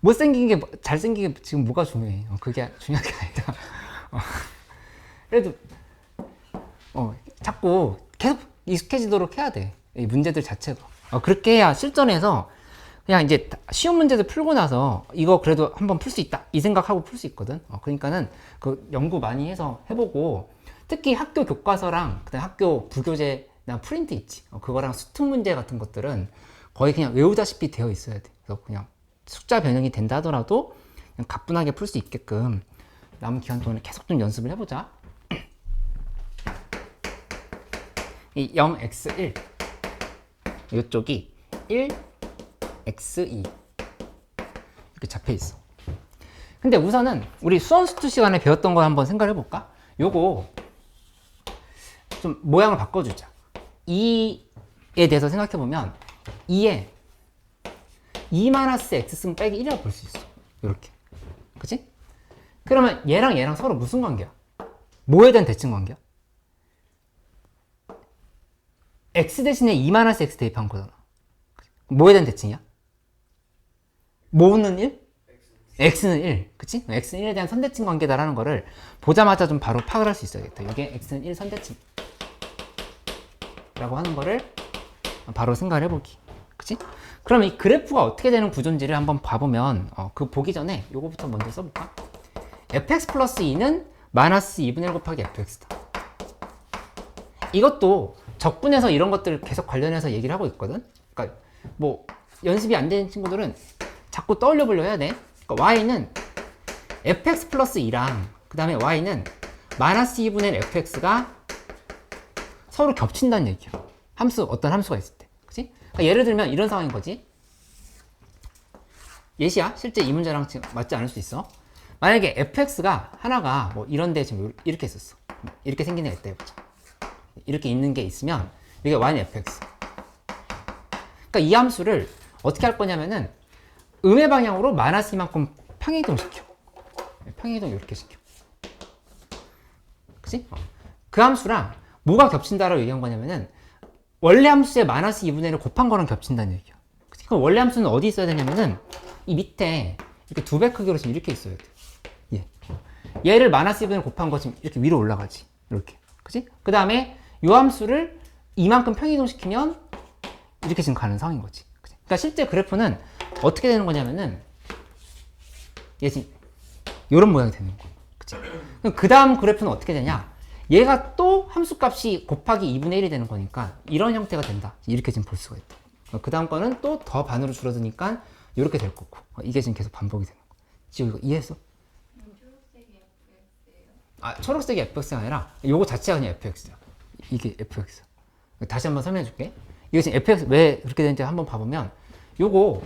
못생긴 게 잘생긴 게 지금 뭐가 중요해. 그게 중요한 게 아니라 그래도 자꾸 계속 익숙해지도록 해야 돼. 이 문제들 자체가. 그렇게 해야 실전에서 그냥 이제 쉬운 문제들 풀고 나서 이거 그래도 한번 풀 수 있다 이 생각하고 풀 수 있거든. 그러니까는 그 연구 많이 해서 해보고, 특히 학교 교과서랑 그다음 학교 부교재나 프린트 있지. 그거랑 수특 문제 같은 것들은 거의 그냥 외우다시피 되어 있어야 돼. 그래서 그냥 숫자 변형이 된다 하더라도 그냥 가뿐하게 풀 수 있게끔 남은 기간 동안에 계속 좀 연습을 해보자. 이 0x1 이쪽이 1x2 이렇게 잡혀 있어. 근데 우선은 우리 수원수투 시간에 배웠던 거 한번 생각해 볼까? 요거 좀 모양을 바꿔주자. 2에 대해서 생각해 보면 2에 2-x승 빼기 1이라고 볼 수 있어. 이렇게. 그치? 그러면 얘랑 서로 무슨 관계야? 뭐에 대한 대칭 관계야? x 대신에 2-x 대입한 거잖아. 뭐에 대한 대칭이야? 뭐는 1? x는 1. 그치? x는 1에 대한 선대칭 관계다라는 거를 보자마자 좀 바로 파악을 할 수 있어야겠다. 이게 x는 1 선대칭 라고 하는 거를 바로 생각을 해보기. 그치? 그럼 이 그래프가 어떻게 되는 구조인지를 한번 봐보면, 그 보기 전에 요거부터 먼저 써볼까? fx 플러스 2는 마이너스 2분의 1 곱하기 fx다. 이것도 적분해서 이런 것들 계속 관련해서 얘기를 하고 있거든. 그러니까 뭐 연습이 안 되는 친구들은 자꾸 떠올려 보려 해야 돼. 그러니까 y는 fx 플러스 2랑 그 다음에 y는 마이너스 2분의 1 fx가 서로 겹친다는 얘기야. 어떤 함수가 있을 때. 그치? 그러니까 예를 들면 이런 상황인 거지. 예시야. 실제 이 문제랑 지금 맞지 않을 수 있어. 만약에 fx가 하나가 뭐 이런데 지금 이렇게 있었어. 이렇게 생긴 애가 있다 해보자. 이렇게 있는 게 있으면 이게 y는 fx. 그러니까 이 함수를 어떻게 할 거냐면은 음의 방향으로 마이너스 이만큼 평행이동 시켜. 평행이동 이렇게 시켜. 그치? 그 함수랑 뭐가 겹친다라고 얘기한 거냐면은 원래 함수에 마이너스 2분의 1을 곱한 거랑 겹친다는 얘기야. 그치? 그럼 원래 함수는 어디 있어야 되냐면은 이 밑에 이렇게 2배 크기로 지금 이렇게 있어야 돼. 얘를 마이너스 2분의 1 곱한 거 지금 이렇게 위로 올라가지. 이렇게. 그치? 그 다음에 이 함수를 이만큼 평행이동 시키면 이렇게 지금 가는 상황인 거지. 그치? 그러니까 실제 그래프는 어떻게 되는 거냐면은 얘 지금 이런 모양이 되는 거야. 그치? 그 다음 그래프는 어떻게 되냐? 얘가 또 함수값이 곱하기 2분의 1이 되는 거니까 이런 형태가 된다. 이렇게 지금 볼 수가 있다. 그 다음 거는 또 더 반으로 줄어드니까 이렇게 될 거고. 이게 지금 계속 반복이 되는 거야. 지금 이거 이해했어? 초록색이 fx예요? 초록색이 fx가 아니라 요거 자체가 그냥 fx야. 이게 fx. 다시 한번 설명해 줄게. 이거 지금 fx 왜 그렇게 되는지 한번 봐보면 요거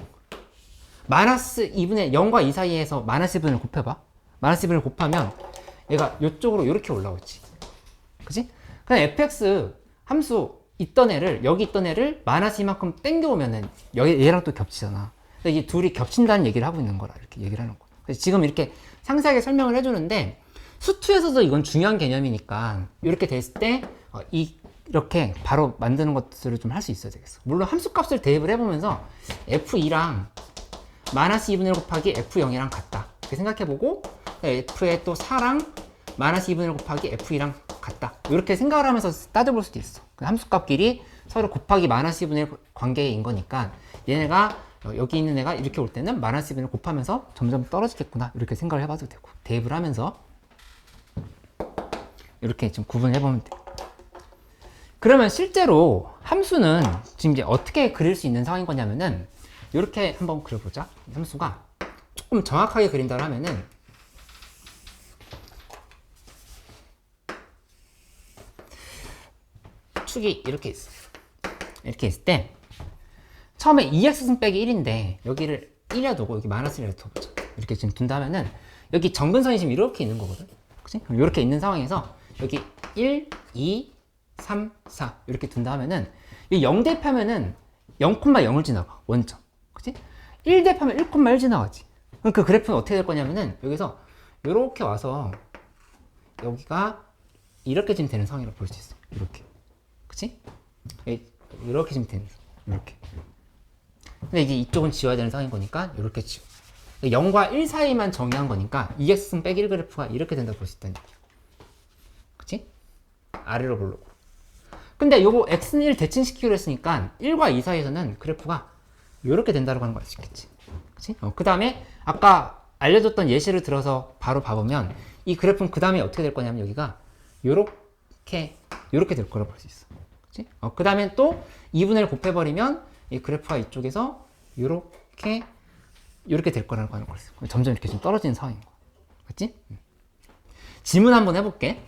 마이너스 2분의 0과 2 사이에서 마이너스 2분을 곱해봐. 마이너스 2분을 곱하면 얘가 요쪽으로 이렇게 올라오지. 그치? 그냥 fx 함수 있던 애를 여기 있던 애를 마이너스 이만큼 땡겨오면은 얘랑 또 겹치잖아. 그래서 이 둘이 겹친다는 얘기를 하고 있는 거라 이렇게 얘기를 하는 거야. 그래서 지금 이렇게 상세하게 설명을 해주는데 수투에서도 이건 중요한 개념이니까 이렇게 됐을 때 이렇게 바로 만드는 것들을 좀 할 수 있어야 되겠어. 물론 함수값을 대입을 해보면서 f2랑 마이너스 2분의 1 곱하기 f0이랑 같다 이렇게 생각해보고 f의 또 4랑 마이너스 2분의 1 곱하기 f2랑 같다. 이렇게 생각을 하면서 따져볼 수도 있어. 함수값끼리 서로 곱하기 마이너스 2분의 1 관계인 거니까 얘네가 여기 있는 애가 이렇게 올 때는 마이너스 2분의 1 곱하면서 점점 떨어지겠구나. 이렇게 생각을 해봐도 되고 대입을 하면서 이렇게 좀 구분해보면 돼. 그러면 실제로 함수는 지금 이제 어떻게 그릴 수 있는 상황인 거냐면은 이렇게 한번 그려보자. 함수가 조금 정확하게 그린다고 하면은 축이 이렇게 있어. 이렇게 있을 때 처음에 2x승 빼기 1인데 여기를 1에 두고 여기 마이너스 1에 둬보자. 이렇게 지금 둔다면은 여기 정근선이 지금 이렇게 있는 거거든. 그치? 이렇게 있는 상황에서 여기 1, 2, 3, 4 이렇게 둔다 하면은 이 0 대입하면은 0,0을 지나가. 원점. 그치? 1 대입하면 1,1 지나가지. 그럼 그 그래프는 어떻게 될 거냐면은 여기서 이렇게 와서 여기가 이렇게 지금 되는 상황이라고 볼 수 있어. 이렇게. 그치? 이렇게 지금 되는 상황. 이렇게. 근데 이제 이쪽은 지워야 되는 상황인 거니까 이렇게 지워. 0과 1 사이만 정의한 거니까 2x승 빼기 1 그래프가 이렇게 된다고 볼 수 있다는 얘기야. 그치? 아래로 보려고. 근데 요거 x는 1 대칭시키기로 했으니까 1과 2 사이에서는 그래프가 이렇게 된다고 하는 걸 알 수 있겠지. 그치? 그 다음에 아까 알려줬던 예시를 들어서 바로 봐보면 이 그래프는 그 다음에 어떻게 될 거냐면 여기가 요렇게 될 거라고 볼 수 있어. 그치? 그 다음에 또 2분의 1 곱해버리면 이 그래프가 이쪽에서 요렇게 될 거라고 하는 걸 수 있어. 점점 이렇게 좀 떨어지는 상황인 거야. 맞지? 질문 한번 해볼게.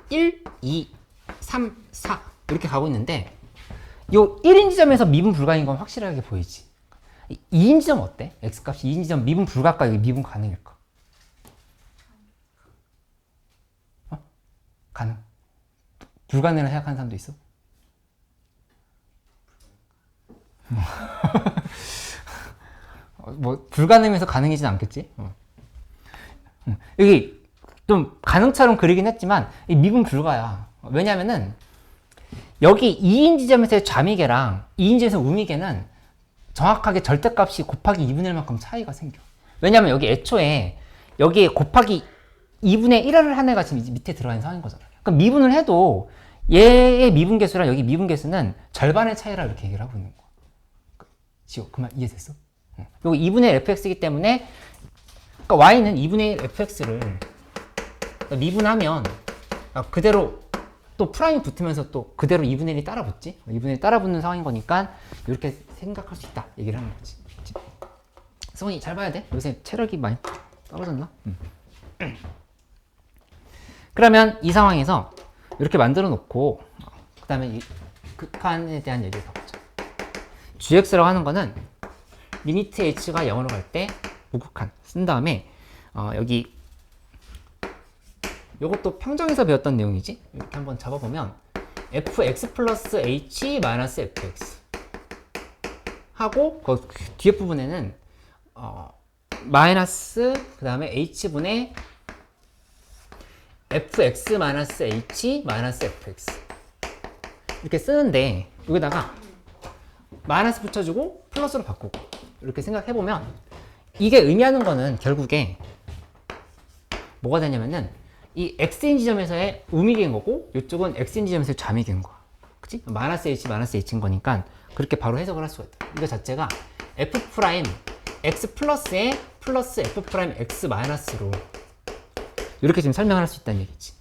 1, 2, 3, 4 이렇게 가고 있는데 요 1인 지점에서 미분 불가인 건 확실하게 보이지. 2인 지점 어때? x값이 2인 지점 미분 불가일까? 여기 미분 가능일까? 가능. 불가능이라 생각하는 사람도 있어? 뭐 불가능해서 가능이진 않겠지? 여기 좀 가능처럼 그리긴 했지만 이 미분 불가야. 왜냐면은 여기 2인 지점에서의 좌미계랑 2인 지점에서 우미계는 정확하게 절대값이 곱하기 2분의 1만큼 차이가 생겨. 왜냐면 여기 애초에 여기에 곱하기 2분의 1을 한 애가 지금 밑에 들어가 있는 상황인 거잖아. 그럼 미분을 해도 얘의 미분계수랑 여기 미분계수는 절반의 차이라 이렇게 얘기를 하고 있는 거야. 지호, 그만 이해됐어? 여기 2분의 1 fx이기 때문에 그러니까 y는 2분의 1 fx를 미분하면 그대로 또 프라임이 붙으면서 또 그대로 2분의 1이 따라 붙지? 2분의 1이 따라 붙는 상황인 거니까 이렇게 생각할 수 있다 얘기를 하는 거지. 성훈이 잘 봐야 돼. 요새 체력이 많이 떨어졌나? 그러면 이 상황에서 이렇게 만들어 놓고 그 다음에 이 극한에 대한 얘기를 가보자. gx라고 하는 거는 리미트 h가 0으로 갈 때 무극한 쓴 다음에 여기 요것도 평정에서 배웠던 내용이지. 이렇게 한번 잡아보면 fx 플러스 h 마이너스 fx 하고 그 뒤에 부분에는 마이너스 그 다음에 h분의 fx 마이너스 h 마이너스 fx 이렇게 쓰는데 여기다가 마이너스 붙여주고 플러스로 바꾸고 이렇게 생각해보면 이게 의미하는 거는 결국에 뭐가 되냐면은 이 x인 지점에서의 우미계인 거고 이쪽은 x인 지점에서의 좌미계인 거야. 그치? 마이너스 h 마이너스 h인 거니까 그렇게 바로 해석을 할 수가 있다. 이거 자체가 f 프라임 x 플러스에 플러스 f 프라임 x 마이너스로 이렇게 지금 설명을 할 수 있다는 얘기지.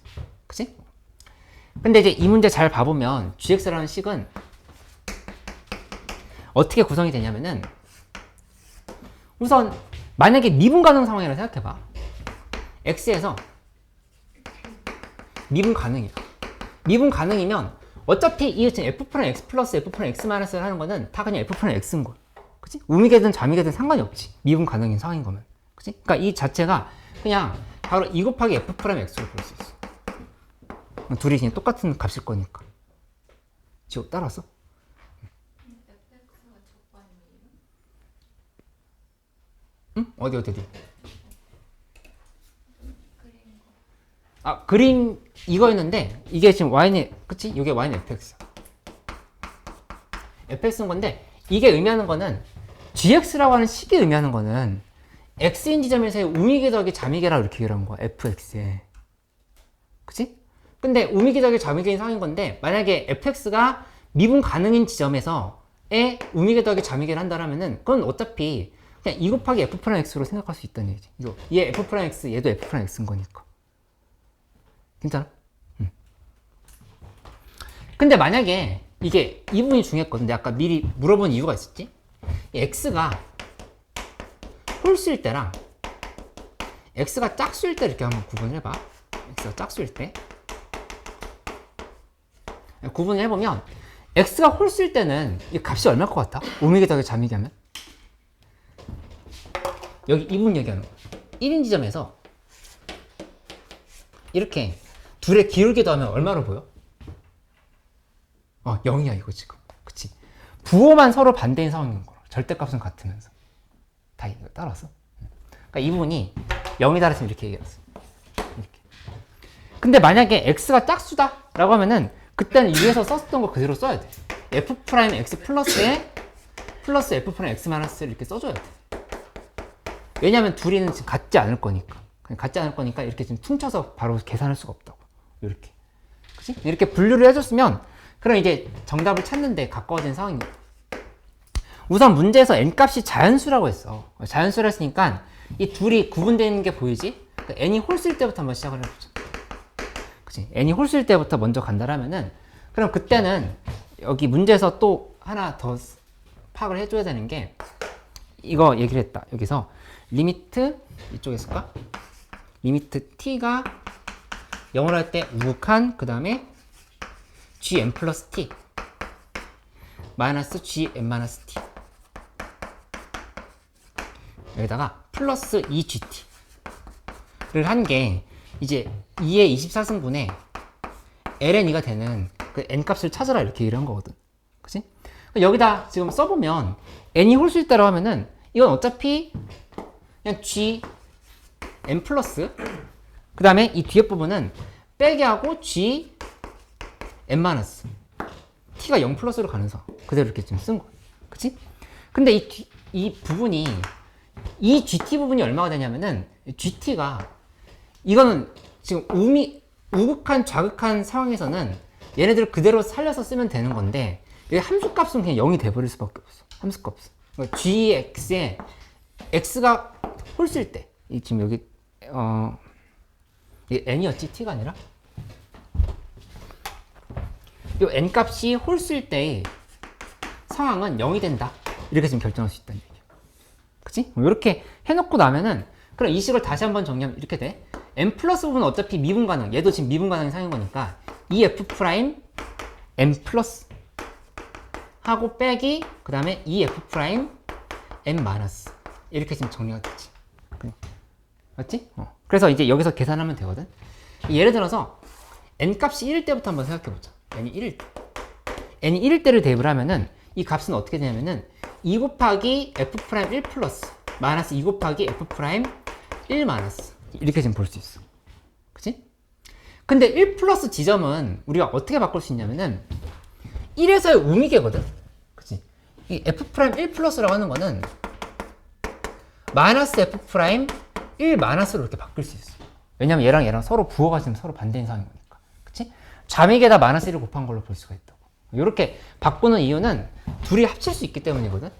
그치? 근데 이제 이 문제 잘 봐보면 gx라는 식은 어떻게 구성이 되냐면은 우선 만약에 미분 가능 상황이라고 생각해봐. x에서 미분 가능이야. 미분 가능이면 어차피 이 f 프라임 x 플러스 f 프라임 x 마이너스를 하는 거는 다 그냥 f 프라임 x인 거야. 그치? 우미계든 좌미계든 상관이 없지. 미분 가능인 상황인 거면. 그치? 그러니까 이 자체가 그냥 바로 2 곱하기 f 프라임 x로 볼 수 있어. 둘이 그냥 똑같은 값일 거니까. 지호 따라왔어? fx가 적반이에요? 응? 어디? 그린 거. 그림 이거였는데 이게 지금 y는 그치? 이게 y는 fx야. fx인 건데 이게 의미하는 거는 gx라고 하는 식이 의미하는 거는 x인 지점에서의 우미계 더하기 자미계라고 이렇게 얘기를 한 거야. fx에. 그치? 근데 우미계 더하기 자미계인 상황인 건데 만약에 fx가 미분 가능인 지점에서의 우미계 더하기 자미계를 한다라면은 그건 어차피 그냥 2 곱하기 f 프라임 x로 생각할 수 있다는 얘기지. 이거 얘 f 프라임 x, 얘도 f 프라임 x인 거니까. 괜찮아? 근데 만약에 이게 이 부분이 중요했거든. 내가 아까 미리 물어본 이유가 있었지? 이 x가 홀수일 때랑 x가 짝수일 때 이렇게 한번 구분을 해봐. x가 짝수일 때 구분을 해보면 x가 홀수일 때는 이 값이 얼마일 것 같아? 우미계 더하기 자미계 하면? 여기 이 부분 얘기하는 거야. 1인 지점에서 이렇게 둘의 기울기 더하면 얼마로 보여? 0이야 이거 지금. 그치? 부호만 서로 반대인 상황인 거야. 절대값은 같으면서. 다 이거 따라왔어? 그러니까 이 부분이 0이다 했으면 이렇게 얘기했어. 이렇게. 근데 만약에 x가 짝수다 라고 하면은 그때는 위에서 썼던 거 그대로 써야 돼. f 프라임 x 플러스에 플러스 f 프라임 x 마이너스를 이렇게 써줘야 돼. 왜냐면 둘이는 지금 같지 않을 거니까. 같지 않을 거니까 이렇게 지금 퉁쳐서 바로 계산할 수가 없다고. 이렇게. 그치? 이렇게 분류를 해줬으면 그럼 이제 정답을 찾는데 가까워진 상황이에요. 우선 문제에서 n값이 자연수라고 했어. 자연수라 했으니까 이 둘이 구분되는 게 보이지? 그러니까 n이 홀수일 때부터 한번 시작을 해보자. 그치? n이 홀수일 때부터 먼저 간다라면은 그럼 그때는 여기 문제에서 또 하나 더 파악을 해줘야 되는 게 이거 얘기를 했다. 여기서 리미트 이쪽에 있을까? 리미트 t가 0을 할 때 우극한 그 다음에 gm 플러스 t 마이너스 gm 마이너스 t 여기다가 플러스 2gt를 한 게 이제 2의 24승분의 ln2가 되는 그 n값을 찾아라 이렇게 얘기를 한 거거든. 그치? 여기다 지금 써보면 n이 홀수일 때라고 하면은 이건 어차피 그냥 gm 플러스 그 다음에 이 뒤에 부분은 빼기 하고 gm 마이너스 t가 0 플러스로 가는 상 그대로 이렇게 지금 쓴 거야. 그치? 근데 이 부분이 이 gt 부분이 얼마가 되냐면은 gt가 이거는 지금 우극한 좌극한 상황에서는 얘네들을 그대로 살려서 쓰면 되는 건데 이 함수값은 그냥 0이 돼버릴 수밖에 없어. 함수값은 그러니까 gx에 x가 홀수일 때 지금 여기 이게 n이었지 t가 아니라 이 n값이 홀수일 때의 상황은 0이 된다 이렇게 지금 결정할 수 있다는 얘기야. 그치? 이렇게 해놓고 나면은 그럼 이 식을 다시 한번 정리하면 이렇게 돼. n 플러스 부분은 어차피 미분 가능, 얘도 지금 미분 가능이 상인 거니까 이 f 프라임 n 플러스 하고 빼기 그 다음에 이 f 프라임 n 마이너스 이렇게 지금 정리가 됐지. 맞지? 그래서 이제 여기서 계산하면 되거든. 예를 들어서 n 값이 1일 때부터 한번 생각해보자. n이 1일 때. n이 1일 때를 대입을 하면은 이 값은 어떻게 되냐면은 2 곱하기 f 프라임 1 플러스 마이너스 2 곱하기 f 프라임 1 마이너스 이렇게 지금 볼 수 있어. 그치? 근데 1 플러스 지점은 우리가 어떻게 바꿀 수 있냐면은 1에서의 우미계거든. 그치? 이 f 프라임 1 플러스라고 하는 거는 마이너스 f 프라임 1 마이너스로 이렇게 바뀔 수 있어. 왜냐면 얘랑 서로 부호가 지금 서로 반대인 상황인 거니까. 그치? 자미계에다 마이너스 1을 곱한 걸로 볼 수가 있다고. 이렇게 바꾸는 이유는 둘이 합칠 수 있기 때문이거든.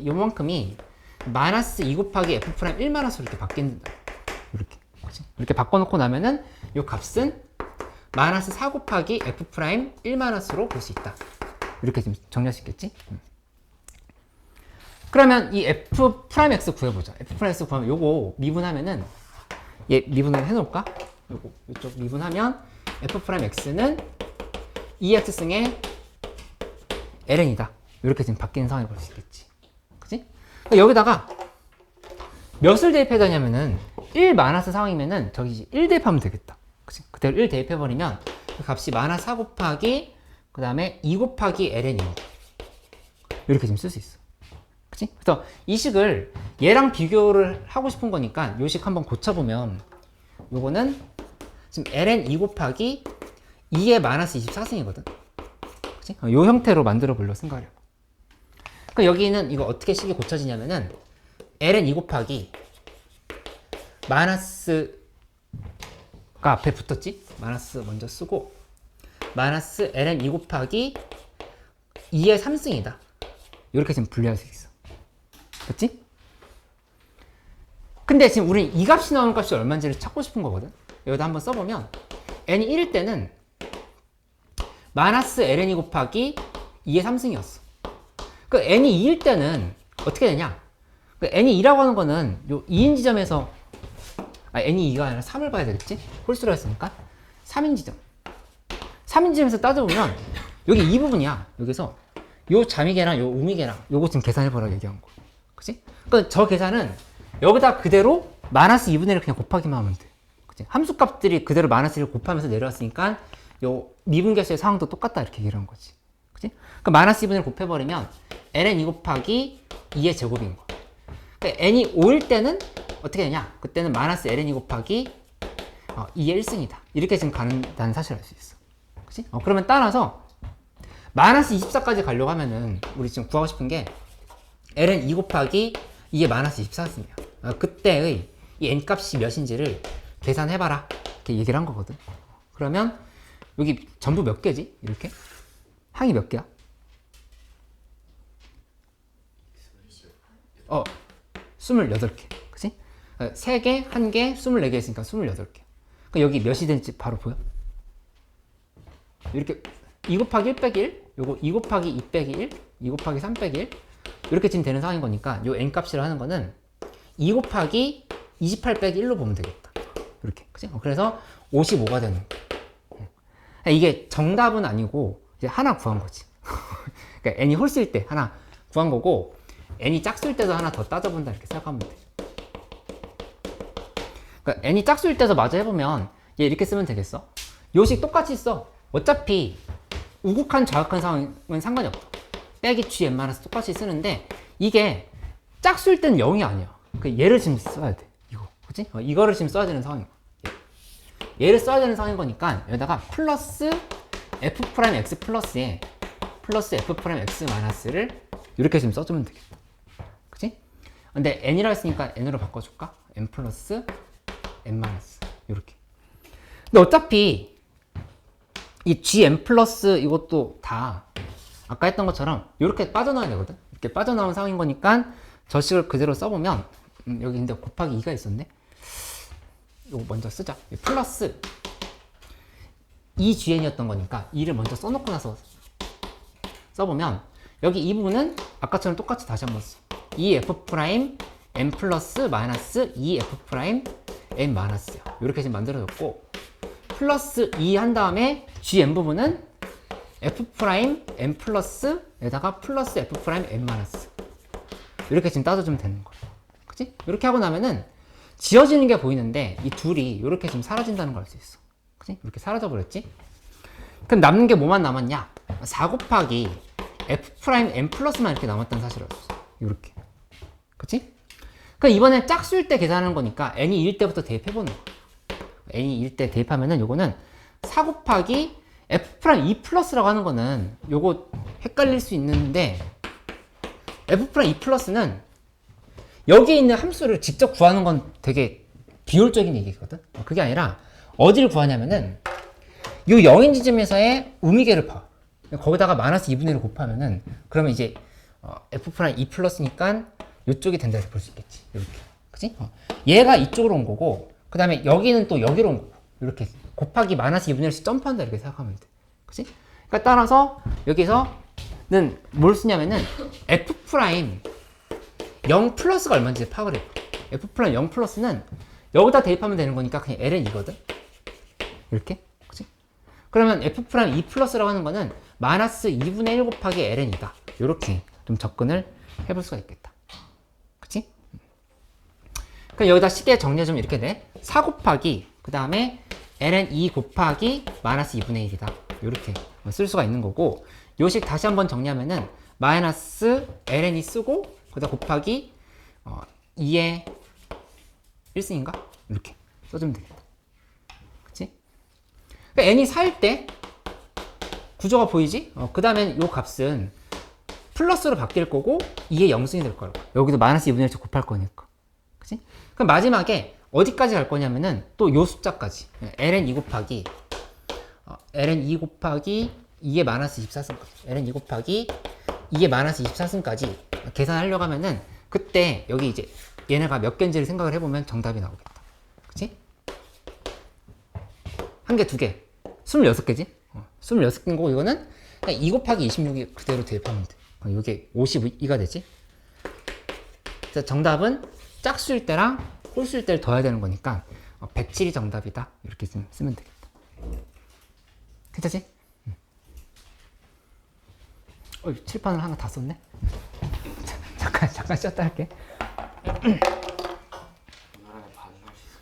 요만큼이 마이너스 2 곱하기 f 프라임 1 마이너스로 이렇게 바뀐다. 이렇게. 그치? 이렇게 바꿔놓고 나면은 요 값은 마이너스 4 곱하기 f 프라임 1 마이너스로 볼 수 있다. 이렇게 지금 정리할 수 있겠지? 그러면 이 f 프라임 x 구해보자. f 프라임 x 구하면 요거 미분하면은 얘 미분을 해놓을까? 요거 이쪽 미분하면 f 프라임 x는 2x승의 ln이다. 이렇게 지금 바뀌는 상황을 볼 수 있겠지. 그치? 그러니까 여기다가 몇을 대입해야 되냐면은 1 마이너스 상황이면은 저기 1 대입하면 되겠다. 그치? 그대로 1 대입해버리면 그 값이 마이너스 4 곱하기 그 다음에 2 곱하기 ln입니다. 이렇게 지금 쓸 수 있어. 그치? 그래서 이 식을 얘랑 비교를 하고 싶은 거니까 요 식 한번 고쳐보면 요거는 지금 ln 2 곱하기 2의 마이너스 24승이거든. 그치? 요 형태로 만들어 보려고 생각해요. 그러니까 여기는 이거 어떻게 식이 고쳐지냐면은 ln 2 곱하기 마이너스가 앞에 붙었지? 마이너스 먼저 쓰고 마이너스 ln 2 곱하기 2의 3승이다. 이렇게 지금 분리할 수 있어. 그렇지? 근데 지금 우리는 이 값이 나오는 값이 얼마인지를 찾고 싶은 거거든. 여기다 한번 써보면 n이 1일 때는 마이너스 ln 2 곱하기 2의 3승이었어. 그 n이 2일 때는 어떻게 되냐? 그 n이 2라고 하는 거는 요 2인 지점에서 n이 2가 아니라 3을 봐야 되겠지? 홀수로 했으니까 3인 지점. 3인 지점에서 따져보면 여기 이 부분이야. 여기서 요 잠이계랑 요 우미계랑 요거 지금 계산해보라고 얘기한 거. 그치? 그러니까 저 계산은 여기다 그대로 마이너스 2분의 1을 그냥 곱하기만 하면 돼. 그치? 함수값들이 그대로 마이너스 1을 곱하면서 내려왔으니까 요 미분계수의 상황도 똑같다 이렇게 얘기를 한 거지. 그치? 그럼 마이너스 2분의 1을 곱해버리면 ln 2 곱하기 2의 제곱인 거야. 그러니까 n이 5일 때는 어떻게 되냐? 그때는 마이너스 ln 2 곱하기 2의 1승이다. 이렇게 지금 가는다는 사실을 알 수 있어. 그치? 그러면 따라서 마이너스 24까지 가려고 하면은 우리 지금 구하고 싶은 게 ln 2 곱하기 2의 마이너스 24승이야. 그때의 이 n 값이 몇인지를 계산해봐라. 이렇게 얘기를 한 거거든. 그러면 여기 전부 몇 개지? 이렇게? 항이 몇 개야? 28개. 그치? 3개, 1개, 24개 있으니까 24개. 그러니까 여기 몇이 되는지 바로 보여? 이렇게 2 곱하기 1 빼기 1, 요거 2 곱하기 2 빼기 1, 2 곱하기 3 빼기 1 이렇게 지금 되는 상황인 거니까 요 n 값이라 하는 거는 2 곱하기 28 빼기 1로 보면 되겠다. 이렇게. 그치? 그래서 55가 되는 거야. 이게 정답은 아니고 이제 하나 구한 거지. 그러니까 n이 홀수일 때 하나 구한 거고 n이 짝수일 때도 하나 더 따져본다 이렇게 생각하면 돼. 그러니까 n이 짝수일 때도 마저 해보면 얘 이렇게 쓰면 되겠어. 요식 똑같이 써. 어차피 우극한 좌극한 상황은 상관이 없어. 빼기 g n 마이너스 똑같이 쓰는데 이게 짝수일 때는 0이 아니야. 그 얘를 지금 써야 돼. 이거. 그치? 이거를 지금 써야 되는 상황인 거야. 얘를 써야 되는 상황인 거니까 여기다가 플러스 f 프라임 x 플러스에 플러스 f 프라임 x 마이너스를 이렇게 지금 써주면 되겠다. 그치? 근데 n이라고 했으니까 n으로 바꿔줄까? n 플러스 n 마이너스 이렇게. 근데 어차피 이 gn 플러스 이것도 다 아까 했던 것처럼 이렇게 빠져나와야 되거든. 이렇게 빠져나온 상황인 거니까 저 식을 그대로 써보면 여기 근데 곱하기 2가 있었네. 이거 먼저 쓰자. 플러스 2gn이었던 거니까 2를 먼저 써놓고 나서 써보면 여기 이 부분은 아까처럼 똑같이 다시 한번 써. 2f 프라임 n 플러스 마이너스 2f 프라임 n 마이너스야. 이렇게 지금 만들어졌고 플러스 2 한 다음에 gn 부분은 f 프라임 n 플러스 에다가 플러스 f 프라임 n 마이너스 이렇게 지금 따져주면 되는 거야. 그치? 이렇게 하고 나면은 지어지는 게 보이는데 이 둘이 이렇게 지금 사라진다는 걸 알 수 있어. 그치? 이렇게 사라져 버렸지? 그럼 남는 게 뭐만 남았냐? 4 곱하기 f 프라임 n 플러스만 이렇게 남았다는 사실을 알 수 있어. 이렇게. 그치? 그럼 이번엔 짝수일 때 계산하는 거니까 n이 1일 때부터 대입해보는 거야. n이 1일 때 대입하면은 요거는 4 곱하기 f 프라임 2 플러스라고 하는 거는 요거 헷갈릴 수 있는데 f 프라임 2 플러스는 여기에 있는 함수를 직접 구하는 건 되게 비효율적인 얘기거든. 그게 아니라 어디를 구하냐면은 요 0인 지점에서의 우미계를 봐. 거기다가 마이너스 2분의 1을 곱하면은 그러면 이제 f 프라임 2 플러스니까 이쪽이 된다 이렇게 볼 수 있겠지. 이렇게. 그치? 얘가 이쪽으로 온 거고 그 다음에 여기는 또 여기로 온 거고 이렇게 곱하기 마이너스 2분의 1씩 점프한다 이렇게 생각하면 돼. 그치? 그러니까 따라서 여기서는 뭘 쓰냐면은 f 프라임 0 플러스가 얼마인지 파악을 해. f 프라임 0 플러스는 여기다 대입하면 되는 거니까 그냥 ln 2거든. 이렇게. 그치? 그러면 f 프라임 2 플러스라고 하는 거는 마이너스 2분의 1 곱하기 ln 2다. 이렇게 좀 접근을 해볼 수가 있겠다. 그치? 그럼 여기다 식의 정리해주면 이렇게 돼. 4 곱하기 그 다음에 ln 2 곱하기 마이너스 2분의 1이다. 이렇게 쓸 수가 있는 거고 요식 다시 한번 정리하면은 마이너스 ln 2 쓰고 거기다 곱하기 2의 1승인가? 이렇게 써주면 되겠다. 그치? 그러니까 n이 4일 때 구조가 보이지? 그 다음엔 요 값은 플러스로 바뀔 거고 2의 0승이 될 거라고. 여기도 마이너스 2분의 1씩 곱할 거니까. 그치? 그럼 마지막에 어디까지 갈 거냐면은 또 요 숫자까지 ln 2 곱하기 ln 2 곱하기 2의 마이너스 24승까지 ln 2 곱하기 2의 마이너스 24승까지 계산하려고 하면은 그때 여기 이제 얘네가 몇 개인지를 생각을 해보면 정답이 나오겠다. 그치? 한 개, 두 개. 26개지? 26개인 거고 이거는 그냥 2 곱하기 26이 그대로 대입하면 돼. 그럼 이게 52가 되지? 그래서 정답은 짝수일 때랑 홀수일 때를 더해야 되는 거니까 107이 정답이다. 이렇게 쓰면 되겠다. 괜찮지? 칠판을 하나 다 썼네? 잠깐 쉬었다 할게. 오늘 안에 반응할 수 있어.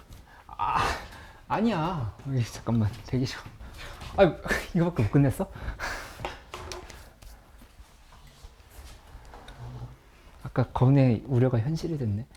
아니야. 잠깐만. 대기 좀. 이거밖에 못 끝냈어? 아까 건의 우려가 현실이 됐네.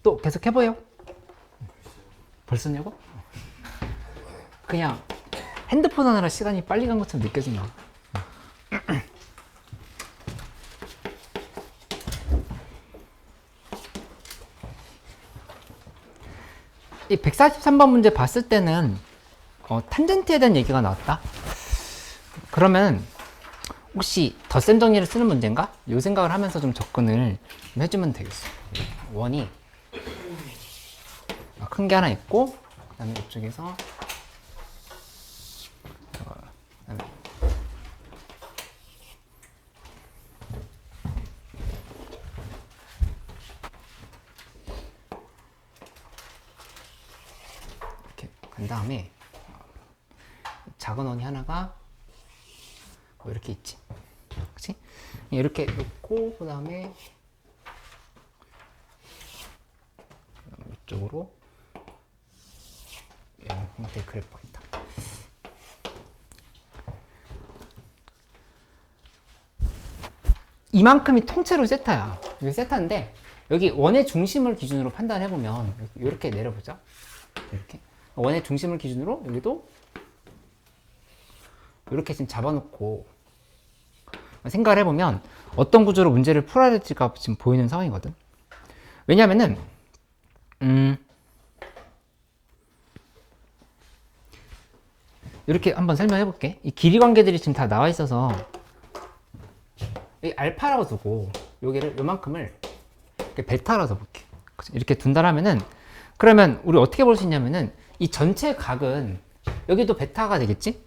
또 계속 해봐요. 벌써 냐고? 그냥 핸드폰 하느라 시간이 빨리 간 것처럼 느껴진다. 이 143번 문제 봤을 때는 탄젠트에 대한 얘기가 나왔다. 그러면 혹시 덧셈 정리를 쓰는 문제인가? 이 생각을 하면서 좀 접근을 좀 해주면 되겠어. 원이 큰 게 하나 있고, 그 다음에 이쪽에서 그다음에 이렇게 간 다음에 작은 원이 하나가 뭐 이렇게 있지, 그렇지? 이렇게 놓고 그 다음에 이쪽으로 이런 형태의 그래프가 있다. 이만큼이 통째로 세타야. 이게 세타인데 여기 원의 중심을 기준으로 판단해 보면 이렇게 내려보자. 이렇게 원의 중심을 기준으로 여기도 이렇게 지금 잡아놓고 생각을 해보면 어떤 구조로 문제를 풀어야 될지가 지금 보이는 상황이거든. 왜냐면은 이렇게 한번 설명해 볼게. 이 길이 관계들이 지금 다 나와 있어서 이 알파라고 두고 여기를 요만큼을 이렇게 베타라고 써볼게. 이렇게 둔다라면은 그러면 우리 어떻게 볼 수 있냐면은 이 전체 각은 여기도 베타가 되겠지?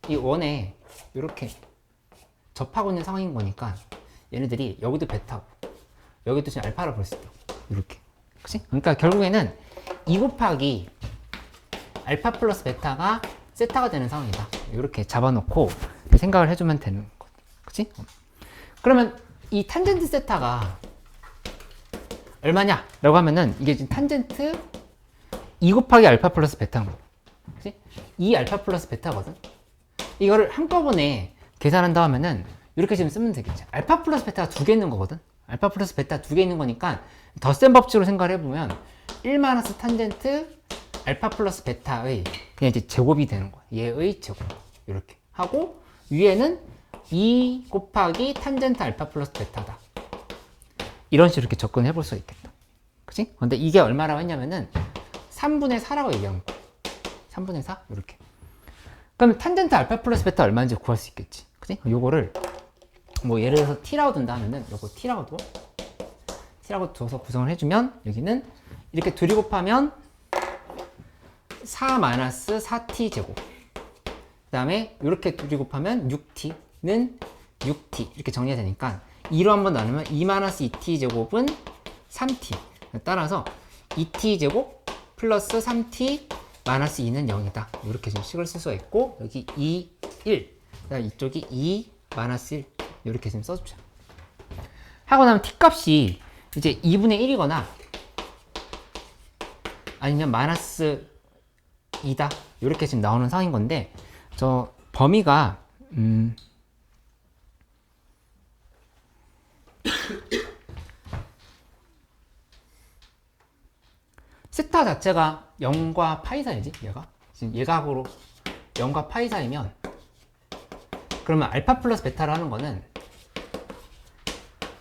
이 원에 이렇게 접하고 있는 상황인 거니까 얘네들이 여기도 베타고 여기도 지금 알파를 볼 수 있다. 이렇게. 그치? 그러니까 결국에는 2 곱하기 알파 플러스 베타가 세타가 되는 상황이다. 이렇게 잡아놓고 생각을 해주면 되는 거. 그치? 그러면 이 탄젠트 세타가 얼마냐? 라고 하면은 이게 지금 탄젠트 2 곱하기 알파 플러스 베타인 거. 그치? 2 알파 플러스 베타거든? 이거를 한꺼번에 계산한다 하면은 이렇게 지금 쓰면 되겠지. 알파 플러스 베타가 2개 있는 거거든? 알파 플러스 베타 2개 있는 거니까 덧셈 법칙으로 생각을 해보면 1 마이너스 탄젠트 알파 플러스 베타의 그냥 이제 제곱이 되는 거야. 얘의 제곱. 이렇게 하고 위에는 2 곱하기 탄젠트 알파 플러스 베타다. 이런 식으로 이렇게 접근해 볼 수 있겠다. 그치? 근데 이게 얼마라고 했냐면은 3분의 4라고 얘기한 거야. 3분의 4? 이렇게. 그럼 탄젠트 알파 플러스 베타 얼마인지 구할 수 있겠지. 그치? 요거를 뭐 예를 들어서 t라고 둔다 하면은 요거 t라고 둬서 구성을 해주면 여기는 이렇게 둘이 곱하면 4 마이너스 4t 제곱. 그 다음에 이렇게 둘이 곱하면 6t는 6t 이렇게 정리가 되니까 2로 한번 나누면 2 마이너스 2t 제곱은 3t. 따라서 2t 제곱 플러스 3t 마이너스 2는 0이다. 이렇게 지금 식을 쓸 수가 있고 여기 2, 1. 그다음 이쪽이 2 마이너스 1. 이렇게 지금 써주자. 하고 나면 t 값이 이제 2분의 1이거나 아니면 마이너스 2다. 이렇게 지금 나오는 상황인 건데 저 범위가 세타 자체가 0과 파이 사이지. 얘가 지금 얘각으로 0과 파이 사이면 그러면 알파 플러스 베타를 하는 거는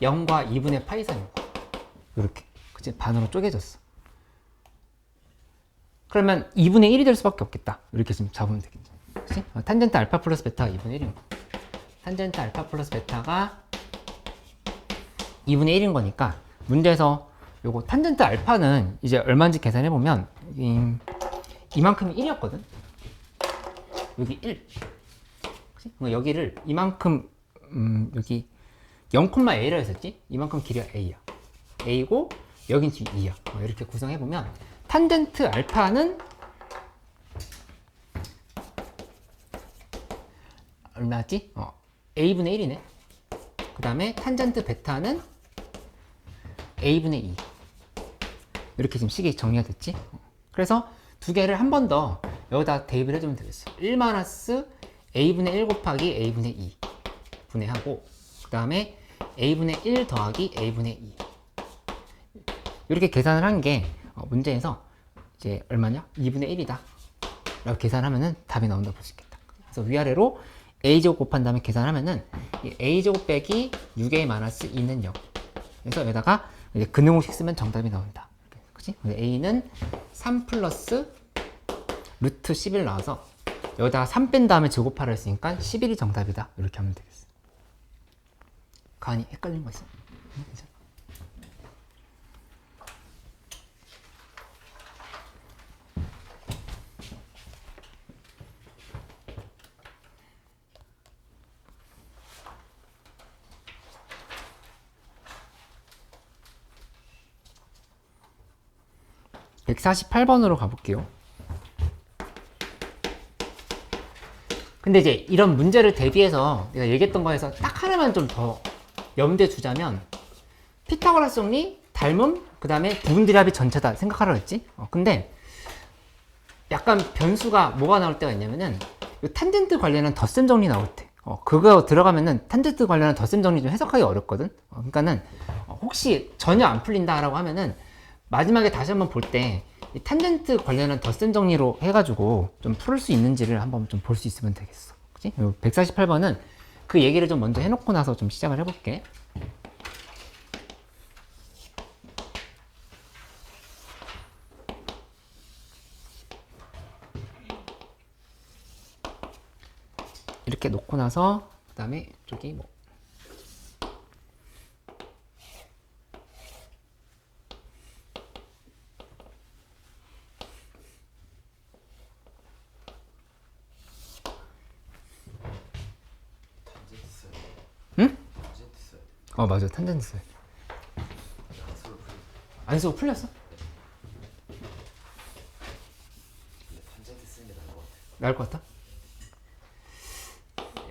0과 2분의 파이 사이인 거야. 이렇게 그치? 반으로 쪼개졌어. 그러면 2분의 1이 될 수밖에 없겠다. 이렇게 지금 잡으면 되겠지. 그치? 탄젠트 알파 플러스 베타가 2분의 1인 거. 탄젠트 알파 플러스 베타가 2분의 1인 거니까 문제에서 요거 탄젠트 알파는 이제 얼마인지 계산해 보면 이만큼이 1이었거든. 여기 1. 그치? 여기를 이만큼 여기 0,a라 했었지? 이만큼 길이가 a야. a고 여긴 지금 2야. 이렇게 구성해 보면 탄젠트 알파는 얼마지? a분의 1이네. 그 다음에 탄젠트 베타는 a분의 2. 이렇게 지금 식이 정리가 됐지? 그래서 두 개를 한 번 더 여기다 대입을 해주면 되겠어. 1 마이너스 a분의 1 곱하기 a분의 2 분해하고 그 다음에 a분의 1 더하기 a분의 2 이렇게 계산을 한 게 문제에서 이제 얼마냐? 2분의 1이다. 라고 계산하면은 답이 나온다고 볼 수 있겠다. 그래서 위아래로 a제곱 곱한 다음에 계산하면은 이 a제곱 빼기 6a 마이너스 2는 0. 그래서 여기다가 이제 근응공식 쓰면 정답이 나온다. 그치? a는 3 플러스 루트 11 나와서 여기다가 3 뺀 다음에 제곱하라 했으니까 11이 정답이다. 이렇게 하면 되겠어. 가은이 헷갈린 거 있어? 괜찮아. (148번으로) 가볼게요. 근데 이제 이런 문제를 대비해서 내가 얘기했던 거에서 딱 하나만 좀 더 염두에 두자면 피타고라스 정리, 닮음, 그 다음에 부분들의 합이 전체다 생각하라고 했지. 근데 약간 변수가 뭐가 나올 때가 있냐면은 이 탄젠트 관련한 덧셈 정리 나올 때 그거 들어가면은 탄젠트 관련한 덧셈 정리 좀 해석하기 어렵거든. 그러니까는 혹시 전혀 안 풀린다라고 하면은 마지막에 다시 한번 볼 때 이 탄젠트 관련한 덧셈 정리로 해가지고 좀 풀을 수 있는지를 한번 좀 볼 수 있으면 되겠어. 그치? 148번은 그 얘기를 좀 먼저 해놓고 나서 좀 시작을 해볼게. 이렇게 놓고 나서 그 다음에 이쪽이 뭐 응? 맞아. 탄젠트. 안쓰고 풀렸어? 탄젠트 쓰는 게 나을 것 같아. 나을 것 같다?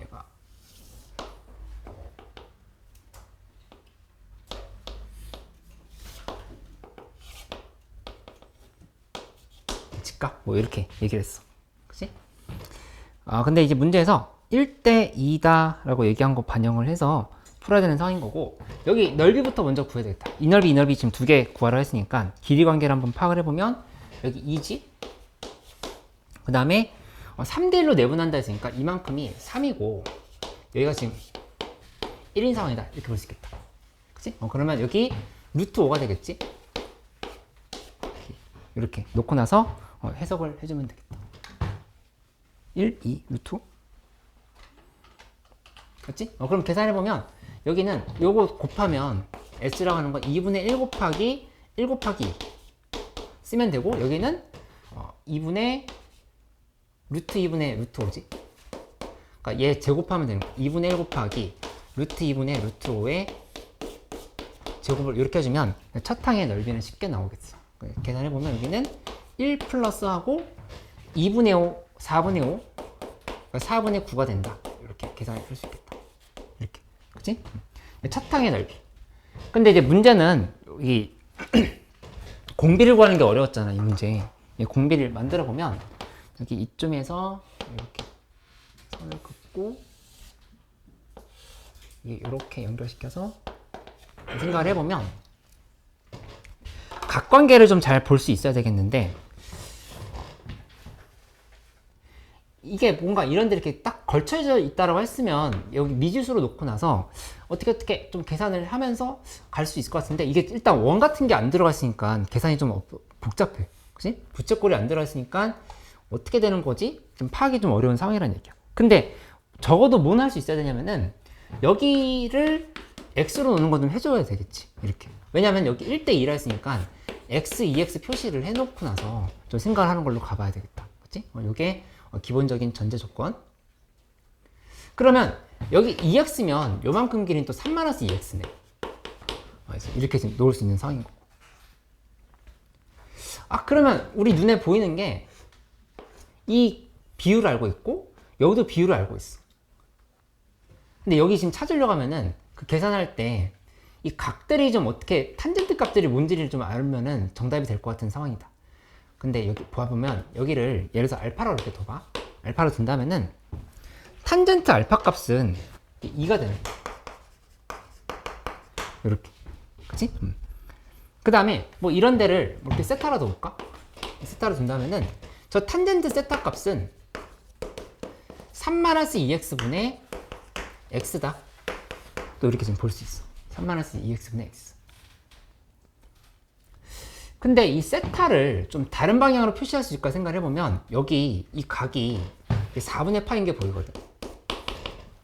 얘가 직각? 뭐 이렇게 얘기를 했어. 그치? 근데 이제 문제에서 1대 2다 라고 얘기한 거 반영을 해서 풀어야 되는 상황인 거고, 여기 넓이부터 먼저 구해야 되겠다. 이 넓이 지금 두 개 구하라 했으니까 길이 관계를 한번 파악을 해보면 여기 2지, 그 다음에 3대1로 내분한다 했으니까 이만큼이 3이고 여기가 지금 1인 상황이다 이렇게 볼 수 있겠다. 그치? 그러면 여기 루트 5가 되겠지? 이렇게 놓고 나서 해석을 해주면 되겠다. 1, 2, 루트 5. 그렇지? 그럼 계산해보면 여기는 요거 곱하면 S라고 하는 건 2분의 1 곱하기 1 곱하기 2 쓰면 되고, 여기는 2분의 루트 2분의 루트 5지? 그러니까 얘 제곱하면 되는 거야. 2분의 1 곱하기 루트 2분의 루트 5의 제곱을 이렇게 해주면 첫 항의 넓이는 쉽게 나오겠어. 계산해보면 여기는 1 플러스 하고 2분의 5, 4분의 5, 그러니까 4분의 9가 된다. 이렇게 계산해 볼 수 있겠다. 이렇게. 그치? 첫 항의 넓이. 근데 이제 문제는 이 공비를 구하는 게 어려웠잖아, 이 문제. 이 공비를 만들어 보면 여기 이쯤에서 이렇게 선을 긋고 이렇게 연결시켜서 생각을 해보면 각관계를 좀 잘 볼 수 있어야 되겠는데, 이게 뭔가 이런 데 이렇게 딱 걸쳐져 있다라고 했으면 여기 미지수로 놓고 나서 어떻게 좀 계산을 하면서 갈 수 있을 것 같은데, 이게 일단 원 같은 게 안 들어가 있으니까 계산이 좀 복잡해. 그치? 부채꼴이 안 들어가 있으니까 어떻게 되는 거지? 좀 파악이 좀 어려운 상황이라는 얘기야. 근데 적어도 뭘 할 수 있어야 되냐면은 여기를 x로 놓는 거 좀 해줘야 되겠지. 이렇게. 왜냐면 여기 1대 2라 했으니까 x, 2x 표시를 해놓고 나서 좀 생각을 하는 걸로 가봐야 되겠다. 그치? 요게 기본적인 전제 조건. 그러면 여기 2x면 요만큼 길이는 또 3-2x네. 그래서 이렇게 지금 놓을 수 있는 상황인 거고. 그러면 우리 눈에 보이는 게 이 비율을 알고 있고 여기도 비율을 알고 있어. 근데 여기 지금 찾으려고 하면은 그 계산할 때 이 각들이 좀 어떻게 탄젠트 값들이 뭔지를 좀 알면은 정답이 될 것 같은 상황이다. 근데 여기 보면 여기를 예를 들어서 알파로 이렇게 둬봐. 알파로 둔다면은 탄젠트 알파 값은 2가 되는 거야. 이렇게. 그치? 그 다음에 뭐 이런 데를 뭐 이렇게 세타라도 볼까? 세타로 둔다면은 저 탄젠트 세타 값은 3-2x분의 x다. 또 이렇게 지금 볼 수 있어. 3-2x분의 x. 근데 이 세타를 좀 다른 방향으로 표시할 수 있을까 생각을 해보면 여기 이 각이 4분의 파인 게 보이거든.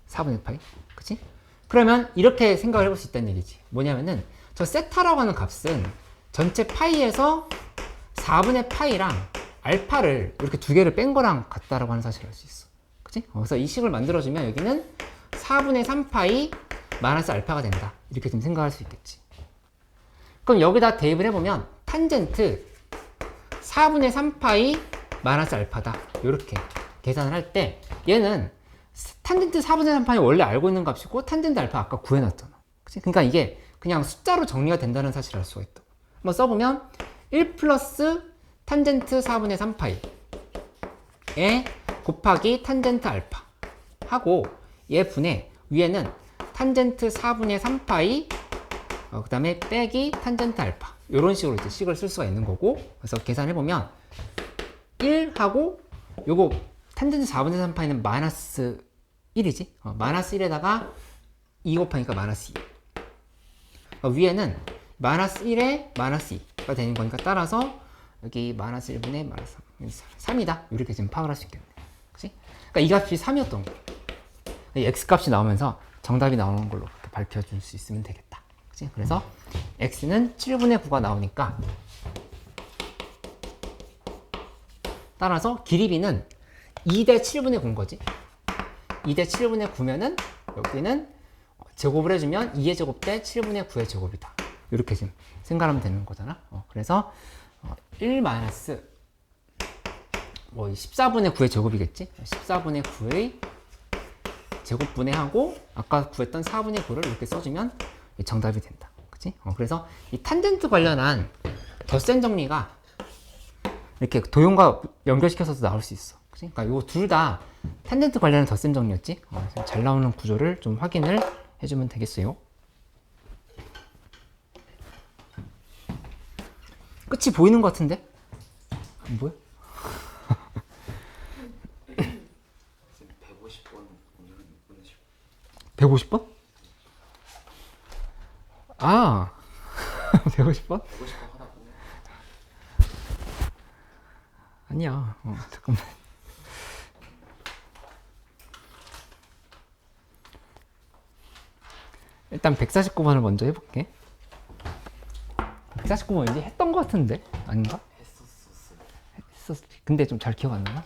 4분의 파이. 그치? 그러면 이렇게 생각을 해볼 수 있다는 얘기지. 뭐냐면은 저 세타라고 하는 값은 전체 파이에서 4분의 파이랑 알파를 이렇게 두 개를 뺀 거랑 같다라고 하는 사실을 알 수 있어. 그치? 그래서 이 식을 만들어주면 여기는 4분의 3파이 마이너스 알파가 된다. 이렇게 좀 생각할 수 있겠지. 그럼 여기다 대입을 해보면 탄젠트 4분의 3파이 마이너스 알파다. 이렇게 계산을 할 때 얘는 탄젠트 4분의 3파이 원래 알고 있는 값이고 탄젠트 알파 아까 구해놨잖아. 그치? 그러니까 이게 그냥 숫자로 정리가 된다는 사실을 알 수가 있다. 한번 써보면 1 플러스 탄젠트 4분의 3파이에 곱하기 탄젠트 알파 하고 얘 분의 위에는 탄젠트 4분의 3파이 그 다음에 빼기 탄젠트 알파 이런 식으로 이제 식을 쓸 수가 있는 거고 그래서 계산해보면 1하고 요거 탄젠트 4분의 3파이는 마이너스 1이지 마이너스 1에다가 2 곱하니까 마이너스 2 위에는 마이너스 1에 마이너스 2가 되는 거니까 따라서 여기 마이너스 1분의 마이너스 3이다 이렇게 지금 파악을 할 수 있겠네. 그치? 그러니까 이 값이 3이었던 거. 이 x 값이 나오면서 정답이 나오는 걸로 이렇게 밝혀줄 수 있으면 되겠다. 그치? 그래서 x는 7분의 9가 나오니까 따라서 길이비는 2대 7분의 9인 거지. 2대 7분의 9면은 여기는 제곱을 해주면 2의 제곱 대 7분의 9의 제곱이다. 이렇게 지금 생각하면 되는 거잖아. 그래서 1 마이너스 뭐 14분의 9의 제곱이겠지. 14분의 9의 제곱분해하고 아까 구했던 4분의 9를 이렇게 써주면 정답이 된다. 그치? 그래서 이 탄젠트 관련한 덧셈 정리가 이렇게 도형과 연결시켜서도 나올 수 있어. 그치? 그러니까 요 둘 다 탄젠트 관련한 덧셈 정리였지. 잘 나오는 구조를 좀 확인을 해주면 되겠어요. 끝이 보이는 것 같은데? 안 보여? 150번 오늘은 6분의 150번? 아, 150번? 150번 하라고. 아니야. 잠깐만. 일단 149번을 먼저 해볼게. 149번 이제 했던 것 같은데? 아닌가? 했었어. 했었지. 근데 좀 잘 기억 안 나나?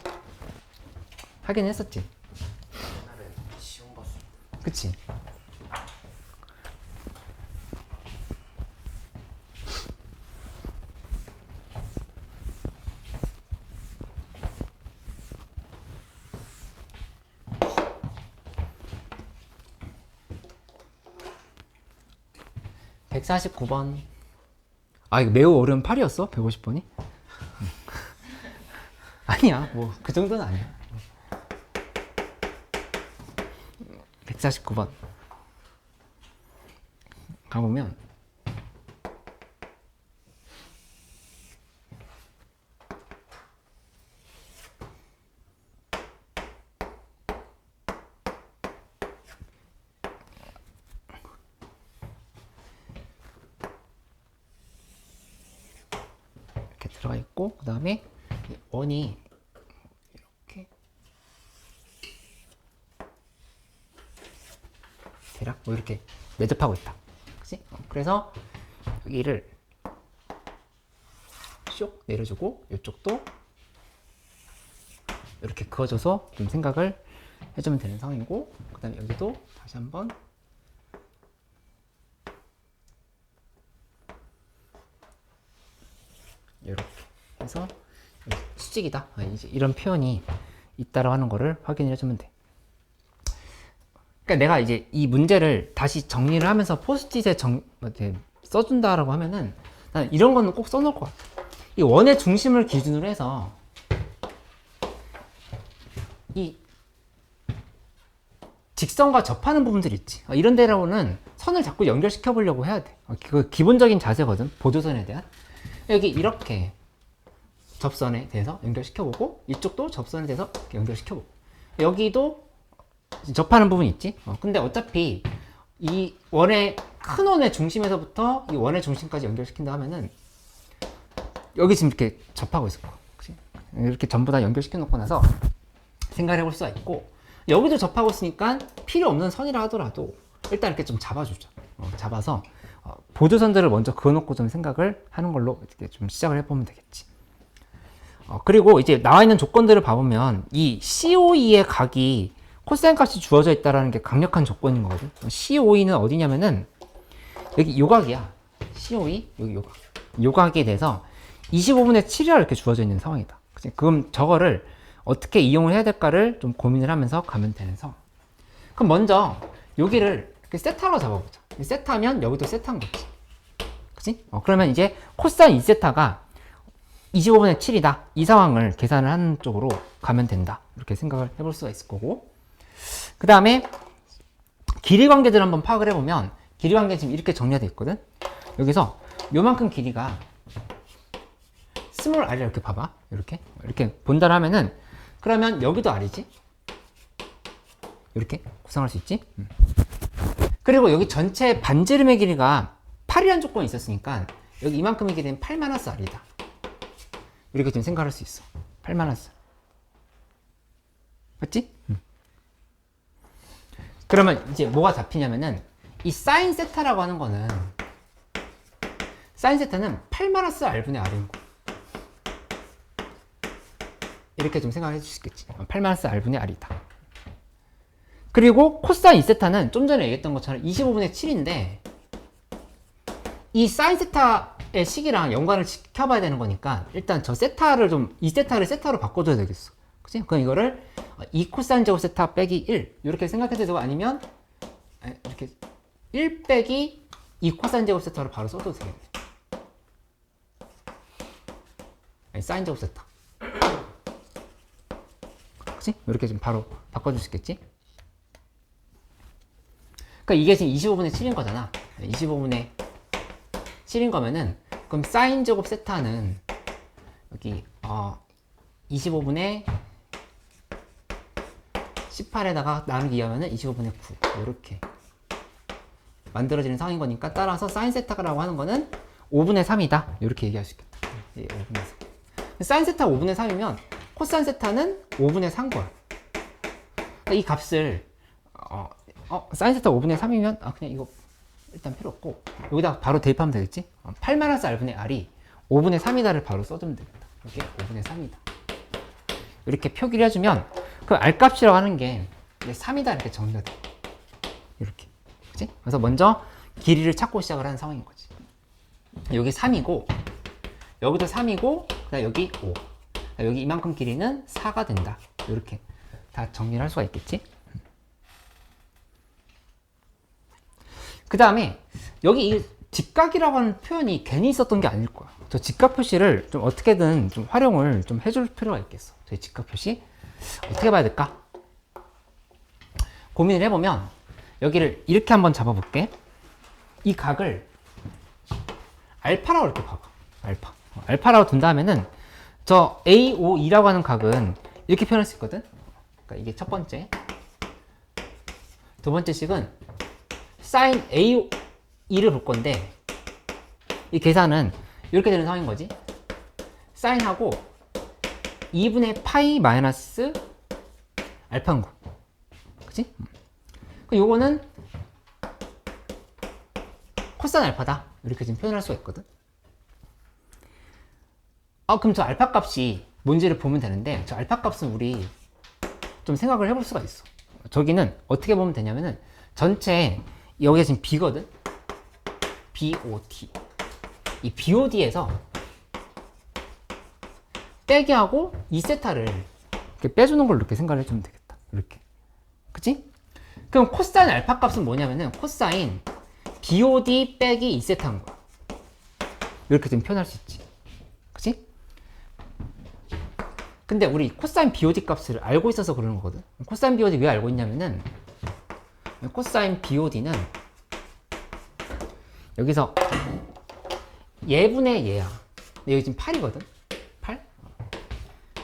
하긴 했었지. 옛날에 시험 봤을 때 그치? (149번) 아 이거 매우 어려운 팔이었어? 150번이? 아니야 뭐 그 정도는 아니야. 149번 가보면 이렇게 들어가 있고 그 다음에 원이 이렇게 대략 뭐 이렇게 매듭하고 있다. 그치? 그래서 여기를 쇽 내려주고 이쪽도 이렇게 그어줘서 좀 생각을 해주면 되는 상황이고 그 다음에 여기도 다시 한번 이렇게 해서 수직이다. 이제 이런 표현이 있다라고 하는 거를 확인을 해주면 돼. 그러니까 내가 이제 이 문제를 다시 정리를 하면서 포스트잇에 써준다라고 하면은 난 이런 거는 꼭 써놓을 것 같아. 이 원의 중심을 기준으로 해서 이 직선과 접하는 부분들이 있지. 이런 데로는 선을 자꾸 연결시켜 보려고 해야 돼. 그 기본적인 자세거든. 보조선에 대한. 여기 이렇게 접선에 대해서 연결시켜보고 이쪽도 접선에 대해서 연결시켜보고 여기도 접하는 부분이 있지. 근데 어차피 이 원의 큰 원의 중심에서부터 이 원의 중심까지 연결시킨다 하면은 여기 지금 이렇게 접하고 있을 거야. 그치? 이렇게 전부 다 연결시켜 놓고 나서 생각을 해볼 수가 있고 여기도 접하고 있으니까 필요 없는 선이라 하더라도 일단 이렇게 좀 잡아주죠. 잡아서 보조선들을 먼저 그어놓고 좀 생각을 하는 걸로 이렇게 좀 시작을 해보면 되겠지. 그리고 이제 나와 있는 조건들을 봐보면 이 COE의 각이 코사인 값이 주어져 있다는 게 강력한 조건인 거거든. COE는 어디냐면은 여기 요각이야. COE 여기 요각. 요각에 대해서 25분의 7이라 이렇게 주어져 있는 상황이다. 그치? 그럼 저거를 어떻게 이용을 해야 될까를 좀 고민을 하면서 가면 되는 상황. 그럼 먼저 여기를 이렇게 세타로 잡아보자. 세타면 여기도 세타인 거지. 그치? 그러면 이제 코사인 2세타가 25분의 7이다. 이 상황을 계산을 하는 쪽으로 가면 된다. 이렇게 생각을 해볼 수가 있을 거고. 그 다음에 길이 관계들을 한번 파악을 해보면 길이 관계 지금 이렇게 정리가 되어 있거든. 여기서 요만큼 길이가 스몰 r이라 이렇게 봐봐. 이렇게 본다를 하면은 그러면 여기도 r이지. 이렇게 구성할 수 있지. 그리고 여기 전체 반지름의 길이가 8이라는 조건이 있었으니까 여기 이만큼의 길이는 8-r이다. 이렇게 좀 생각할 수 있어. 8-r. 맞지? 그러면 이제 뭐가 잡히냐면은 이 사인 세타라고 하는 거는 사인 세타는 8-r분의 r인 거. 이렇게 좀 생각해 줄 수 있겠지. 8-r분의 r이다. 그리고 코사인 2세타는 좀 전에 얘기했던 것처럼 25분의 7인데 이 사인 세타의 식이랑 연관을 시켜봐야 되는 거니까 일단 저 세타를 좀 2세타를 세타로 바꿔줘야 되겠어. 그치? 그럼 이거를 2 코사인 제곱 세타 빼기 1 이렇게 생각해도 되고 아니면 이렇게 1 빼기 2 코사인 제곱 세타로 바로 써도 되겠네. 사인 제곱 세타. 그치? 이렇게 좀 바로 바꿔줄 수 있겠지? 그러니까 이게 지금 25분의 7인 거잖아. 25분의 7인 거면은 그럼 사인 제곱 세타는 여기 25분의 18에다가 나누기 2하면은 25분의 9 이렇게 만들어지는 상황인 거니까 따라서 사인 세타라고 하는 거는 5분의 3이다 이렇게 얘기할 수 있겠다. 5분의 3. 사인 세타 5분의 3이면 코사인 세타는 5분의 3 거야. 그러니까 이 값을 사인 세타 5분의 3이면 그냥 이거 일단 필요 없고 여기다 바로 대입하면 되겠지? 8-r분의 r이 5분의 3이다를 바로 써주면 되겠다. 이게 5분의 3이다. 이렇게 표기를 해주면 그 r값이라고 하는 게 3이다 이렇게 정리가 돼. 이렇게. 그치? 그래서 먼저 길이를 찾고 시작을 하는 상황인 거지. 여기 3이고 여기도 3이고 그다음 여기 5. 여기 이만큼 길이는 4가 된다. 이렇게 다 정리를 할 수가 있겠지? 그 다음에 여기 이 직각이라고 하는 표현이 괜히 있었던 게 아닐 거야. 저 직각 표시를 좀 어떻게든 좀 활용을 좀 해줄 필요가 있겠어. 저희 직각 표시 어떻게 봐야 될까? 고민을 해보면 여기를 이렇게 한번 잡아볼게. 이 각을 알파라고 이렇게 봐봐. 알파라고 둔 다음에는 저 AOE라고 하는 각은 이렇게 표현할 수 있거든. 그러니까 이게 첫 번째. 두 번째 식은 사인 AOE를 볼 건데 이 계산은 이렇게 되는 상황인 거지. 사인하고 2분의 파이 마이너스 알파인 거. 그치? 요거는 코사인 알파다. 이렇게 지금 표현할 수가 있거든. 그럼 저 알파 값이 뭔지를 보면 되는데 저 알파 값은 우리 좀 생각을 해볼 수가 있어. 저기는 어떻게 보면 되냐면은 전체 여기가 지금 B거든. BOD. 이 BOD에서 빼기하고 2세타를 이렇게 빼주는 걸로 이렇게 생각을 해주면 되겠다. 이렇게. 그치? 그럼 코사인 알파 값은 뭐냐면은 코사인 BOD 빼기 2세타인 거야. 이렇게 좀 표현할 수 있지. 그치? 근데 우리 코사인 BOD 값을 알고 있어서 그러는 거거든. 코사인 BOD 왜 알고 있냐면은 코사인 BOD는 여기서 얘분의 얘야. 여기 지금 8이거든? 8?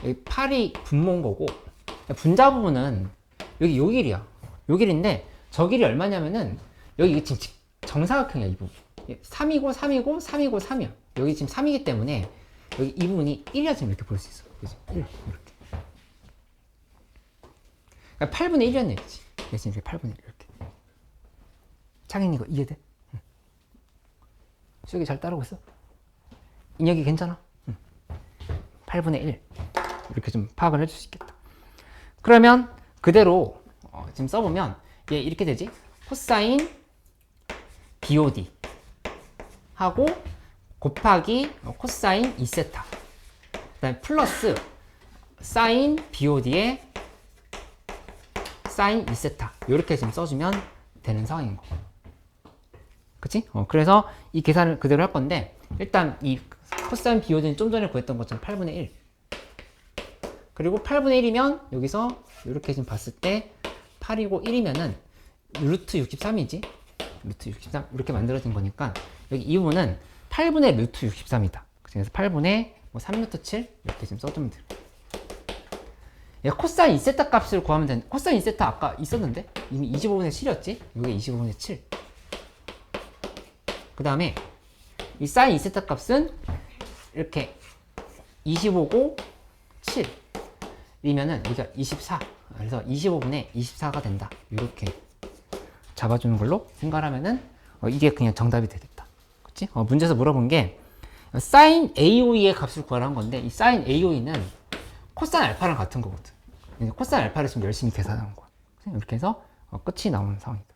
여기 8이 분모인 거고, 분자 부분은 여기 요 길이야. 요 길인데, 저 길이 얼마냐면은, 여기 이게 지금 정사각형이야, 이 부분. 3이고, 3이고, 3이고, 3이야. 여기 지금 3이기 때문에, 여기 이 부분이 1이야, 지금 이렇게 볼 수 있어. 그래서 1, 이렇게. 그러니까 8분의 1이었네, 그치? 그래서 이렇게 8분의 1, 이렇게. 창현이 이거 이해돼? 응. 수혁이 잘 따르고 있어? 인혁이 괜찮아? 응. 8분의 1. 이렇게 좀 파악을 해줄 수 있겠다. 그러면 그대로 지금 써보면 얘 이렇게 되지? 코사인 BOD 하고 곱하기 코사인 2세타, 그 다음에 플러스 사인 BOD에 사인 2세타, 이렇게 지금 써주면 되는 상황인 거. 그치? 그래서 이 계산을 그대로 할 건데, 일단 이 코사인 BOD는 좀 전에 구했던 것처럼 8분의 1. 그리고 8분의 1이면 여기서 이렇게 지금 봤을 때 8이고 1이면은 루트 63이지? 루트 63 이렇게 만들어진 거니까 여기 이 부분은 8분의 루트 63이다. 그래서 8분의 3루트 7 이렇게 지금 써주면 돼요. 코사인 2세타 값을 구하면 되는, 코사인 2세타 아까 있었는데 이미 25분의 7이었지? 이게 25분의 7. 그 다음에 이 사인 2세타 값은 이렇게 25고 7이면은 여기가 24. 그래서 25분의 24가 된다. 이렇게 잡아주는 걸로 생각하면은 이게 그냥 정답이 되겠다. 그치? 문제에서 물어본 게 사인 AOE의 값을 구하라는 건데, 이 사인 AOE는 코사인 알파랑 같은 거거든. 코사인 알파를 지금 열심히 계산하는 거야. 이렇게 해서 끝이 나오는 상황이다.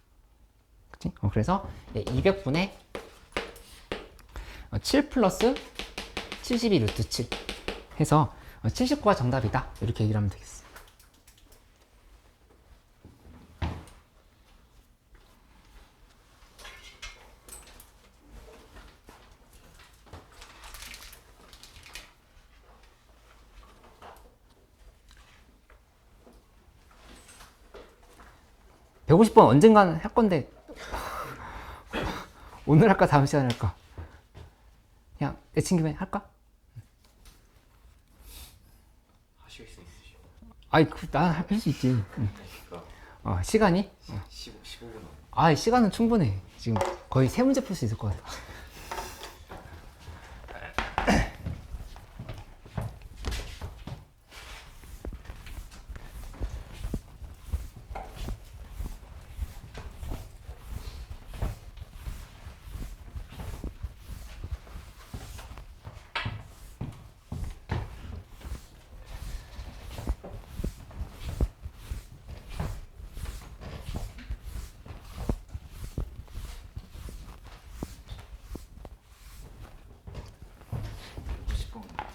그치? 그래서 200분의 7 플러스 72 루트 7 해서 79가 정답이다. 이렇게 얘기를 하면 되겠어. (150번) 언젠가는 할 건데 오늘 할까 다음 시간에 할까? 그냥 내친 김에 할까? 하실 수 있으시죠? 아이, 난 할 수 있지. 그러니까 시간이? 15분. 아, 시간은 충분해. 지금 거의 3문제 풀 수 있을 것 같아.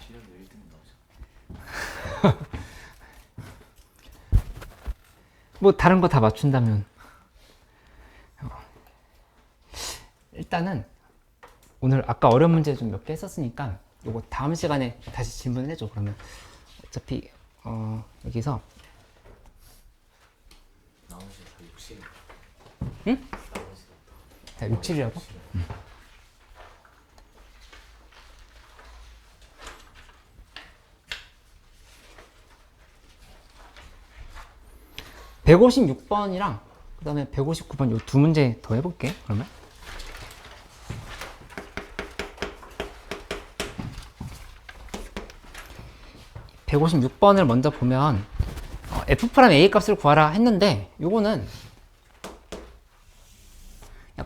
시련도 1등 나오죠. 뭐 다른 거 다 맞춘다면 일단은 오늘 아까 어려운 문제 좀 몇 개 했었으니까 요거 다음 시간에 다시 질문을 해줘. 그러면 어차피 여기서 나머지 다 60. 응? 나머지 자, 6, 7이라고? 156번이랑 그 다음에 159번 요 두 문제 더 해볼게. 그러면 156번을 먼저 보면 f 프라임 a 값을 구하라 했는데, 요거는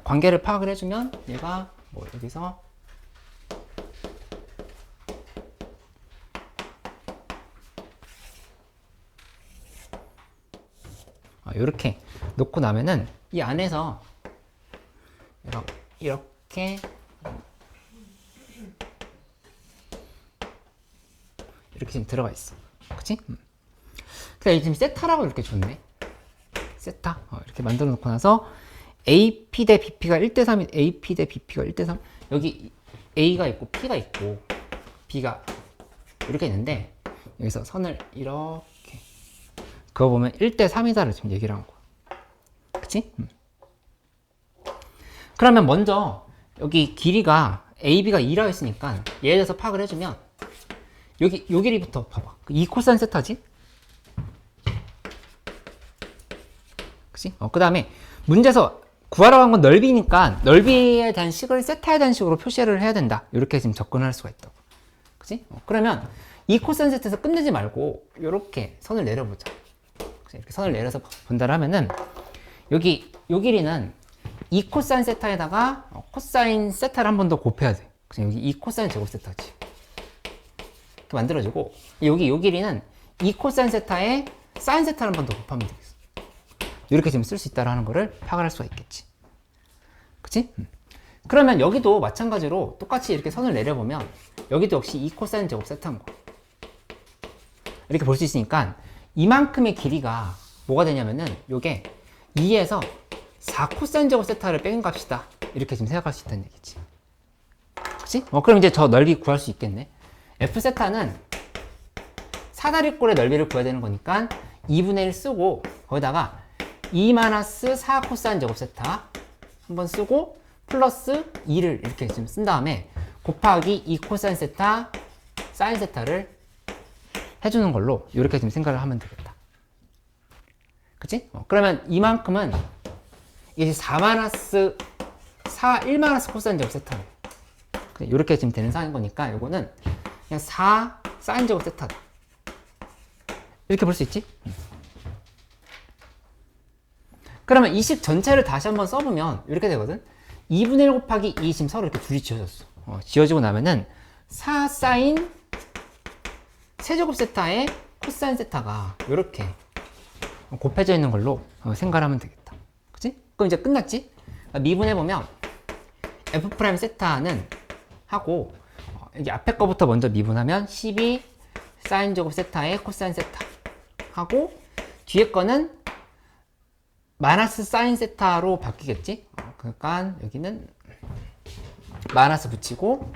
관계를 파악을 해주면 얘가 뭐 여기서 이렇게 놓고 나면은 이 안에서 이렇게 지금 들어가 있어. 그치? 그래, 지금 세타라고 이렇게 줬네. 세타. 이렇게 만들어 놓고 나서 AP 대 BP가 1대3, AP 대 BP가 1대3. 여기 A가 있고 P가 있고 B가 이렇게 있는데, 여기서 선을 이렇게 그거 보면 1대3이다를 지금 얘기를 한 거야. 그치? 그러면 먼저 여기 길이가 AB가 2라고 했으니까 예를 들어서 파악을 해주면 여기 요 길이부터 봐봐. 2 코사인 세타지? 그치? 그 다음에 문제에서 구하라고 한 건 넓이니까 넓이에 대한 식을 세타에 대한 식으로 표시를 해야 된다. 이렇게 지금 접근할 수가 있다고. 그치? 그러면 2 코사인 세타에서 끝내지 말고 이렇게 선을 내려보자. 그치? 이렇게 선을 내려서 본다를 하면은 여기 요 길이는 2 코사인 세타에다가 코사인 세타를 한 번 더 곱해야 돼. 그치? 여기 2 코사인 제곱 세타지. 이렇게 만들어지고 여기 요 길이는 2 코사인 세타에 사인 세타를 한 번 더 곱하면 되겠어. 이렇게 지금 쓸 수 있다라는 거를 파악을 할 수가 있겠지. 그치? 그러면 여기도 마찬가지로 똑같이 이렇게 선을 내려보면 여기도 역시 2 코사인 제곱 세타인 거. 이렇게 볼 수 있으니까 이만큼의 길이가 뭐가 되냐면은 요게 2에서 4 코사인 제곱 세타를 빼는 값이다. 이렇게 지금 생각할 수 있다는 얘기지. 그치? 그럼 이제 저 넓이 구할 수 있겠네. F 세타는 사다리꼴의 넓이를 구해야 되는 거니까 2분의 1 쓰고 거기다가 2-4 코사인 제곱 세타 한번 쓰고 플러스 2를 이렇게 지금 쓴 다음에 곱하기 2 코사인 세타 사인 세타를 해주는 걸로 이렇게 지금 생각을 하면 되겠다. 그치? 그러면 이만큼은 이게 4-4 1- 코사인 제곱 세타 이렇게 지금 되는 상인 거니까 이거는 그냥 4 사인 제곱 세타다. 이렇게 볼 수 있지? 그러면 이 식 전체를 다시 한번 써보면 이렇게 되거든. 2분의 1 곱하기 2 지금 서로 이렇게 둘이 지어졌어. 지어지고 나면은 4 사인 세제곱 세타에 코사인 세타가 이렇게 곱해져 있는 걸로 생각을 하면 되겠다. 그치? 그럼 이제 끝났지? 미분해보면 F 프라임 세타는 하고 여기 앞에 거부터 먼저 미분하면 12 사인 제곱 세타에 코사인 세타 하고 뒤에 거는 마이너스 사인 세타로 바뀌겠지? 그러니까 여기는 마이너스 붙이고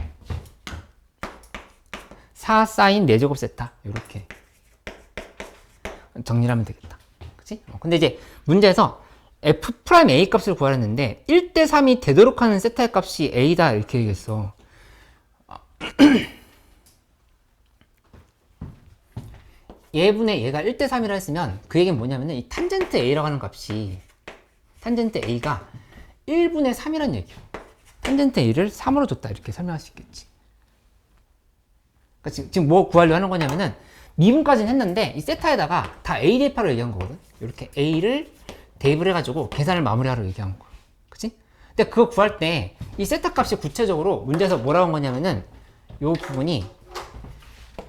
4 사인 4제곱 세타 이렇게 정리를 하면 되겠다. 그치? 근데 이제 문제에서 f 프라임 a 값을 구하랬는데 1대 3이 되도록 하는 세타의 값이 a다 이렇게 얘기했어. 얘분의 얘가 1대 3이라 했으면 그 얘기는 뭐냐면은 이 탄젠트 a라고 하는 값이 탄젠트 a가 1분의 3이라는 얘기야. 탄젠트 a를 3으로 줬다 이렇게 설명할 수 있겠지. 그러니까 지금 뭐 구하려고 하는 거냐면은 미분까지는 했는데 이 세타에다가 다 a 대입하러 얘기한 거거든. 이렇게 a를 대입을 해가지고 계산을 마무리하러 얘기한 거야. 그치? 근데 그거 구할 때 이 세타 값이 구체적으로 문제에서 뭐라고 한 거냐면은 요 부분이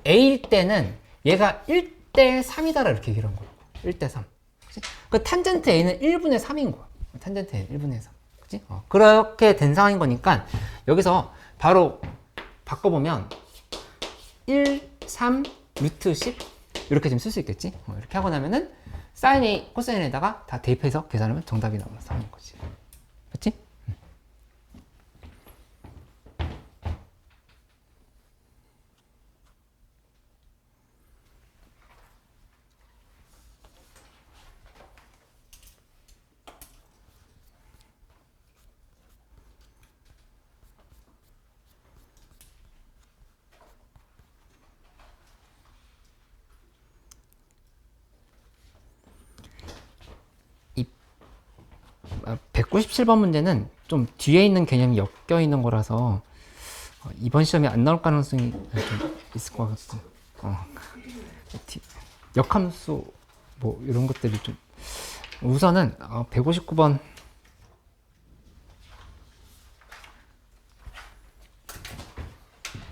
a일 때는 얘가 1대 3이다 이렇게 얘기를 한 거야. 1대 3. 그치? 그 탄젠트 a는 1분의 3인 거야. 탄젠트 a는 1분의 3. 그치? 그렇게 된 상황인 거니까 여기서 바로 바꿔보면 1, 3, 루트 10 이렇게 좀 쓸 수 있겠지? 이렇게 하고 나면은 사인 A, 코사인 A에다가 다 대입해서 계산하면 정답이 나오는 상황인 거지. 맞지? 이 197번 문제는 좀 뒤에 있는 개념이 엮여 있는 거라서 이번 시험에 안 나올 가능성이 좀 있을 것 같고 역함수 뭐 이런 것들이 좀 우선은 159번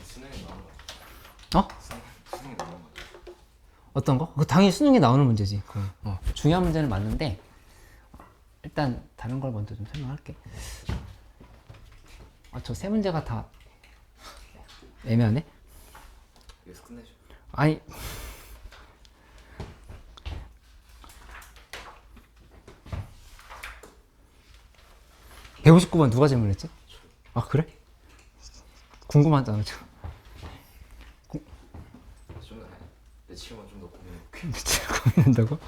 수능에 나오는 거. 어? 수능에 나오는 거. 어떤 거? 그거 당연히 수능에 나오는 문제지. 중요한 문제는 맞는데 일단 다른 걸 먼저 좀 설명할게. 저 세 문제가 다 애매하네. 여기서 끝내줘. 아니 159번 누가 질문했지? 아 그래? 궁금하잖아. 좀 내 친구가 좀 더 고민해. 고민한다고?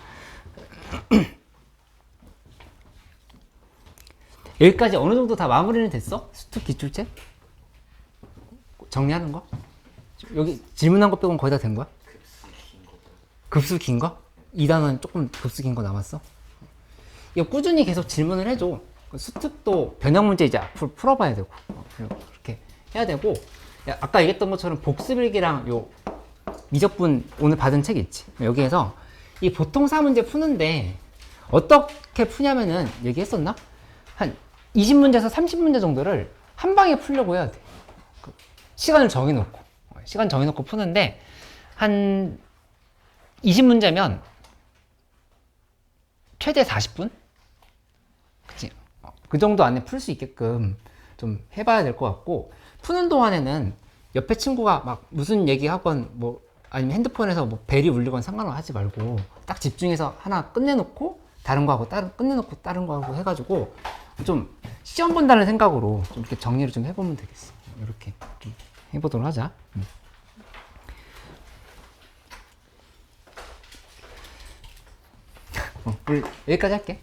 여기까지 어느 정도 다 마무리는 됐어? 수특 기출책? 정리하는 거? 여기 질문한 거 빼고는 거의 다 된 거야? 급수 긴 거? 2단원 조금 급수 긴 거 남았어? 이거 꾸준히 계속 질문을 해줘. 수특도 변형 문제 이제 앞으로 풀어봐야 되고 그렇게 해야 되고, 야, 아까 얘기했던 것처럼 복습일기랑 요 미적분 오늘 받은 책 있지? 여기에서 이 보통사 문제 푸는데 어떻게 푸냐면은 얘기했었나? 한 20문제에서 30문제 정도를 한 방에 풀려고 해야 돼. 시간을 정해놓고 푸는데 한 20문제면 최대 40분? 그치? 그 정도 안에 풀 수 있게끔 좀 해봐야 될 것 같고, 푸는 동안에는 옆에 친구가 막 무슨 얘기하건 뭐 아니면 핸드폰에서 뭐 벨이 울리건 상관은 하지 말고 딱 집중해서 하나 끝내놓고 다른 거 하고 끝내놓고 다른 거 하고 해가지고 좀 시험 본다는 생각으로 좀 이렇게 정리를 좀 해보면 되겠어. 이렇게 좀 해보도록 하자. 우리 여기까지 할게.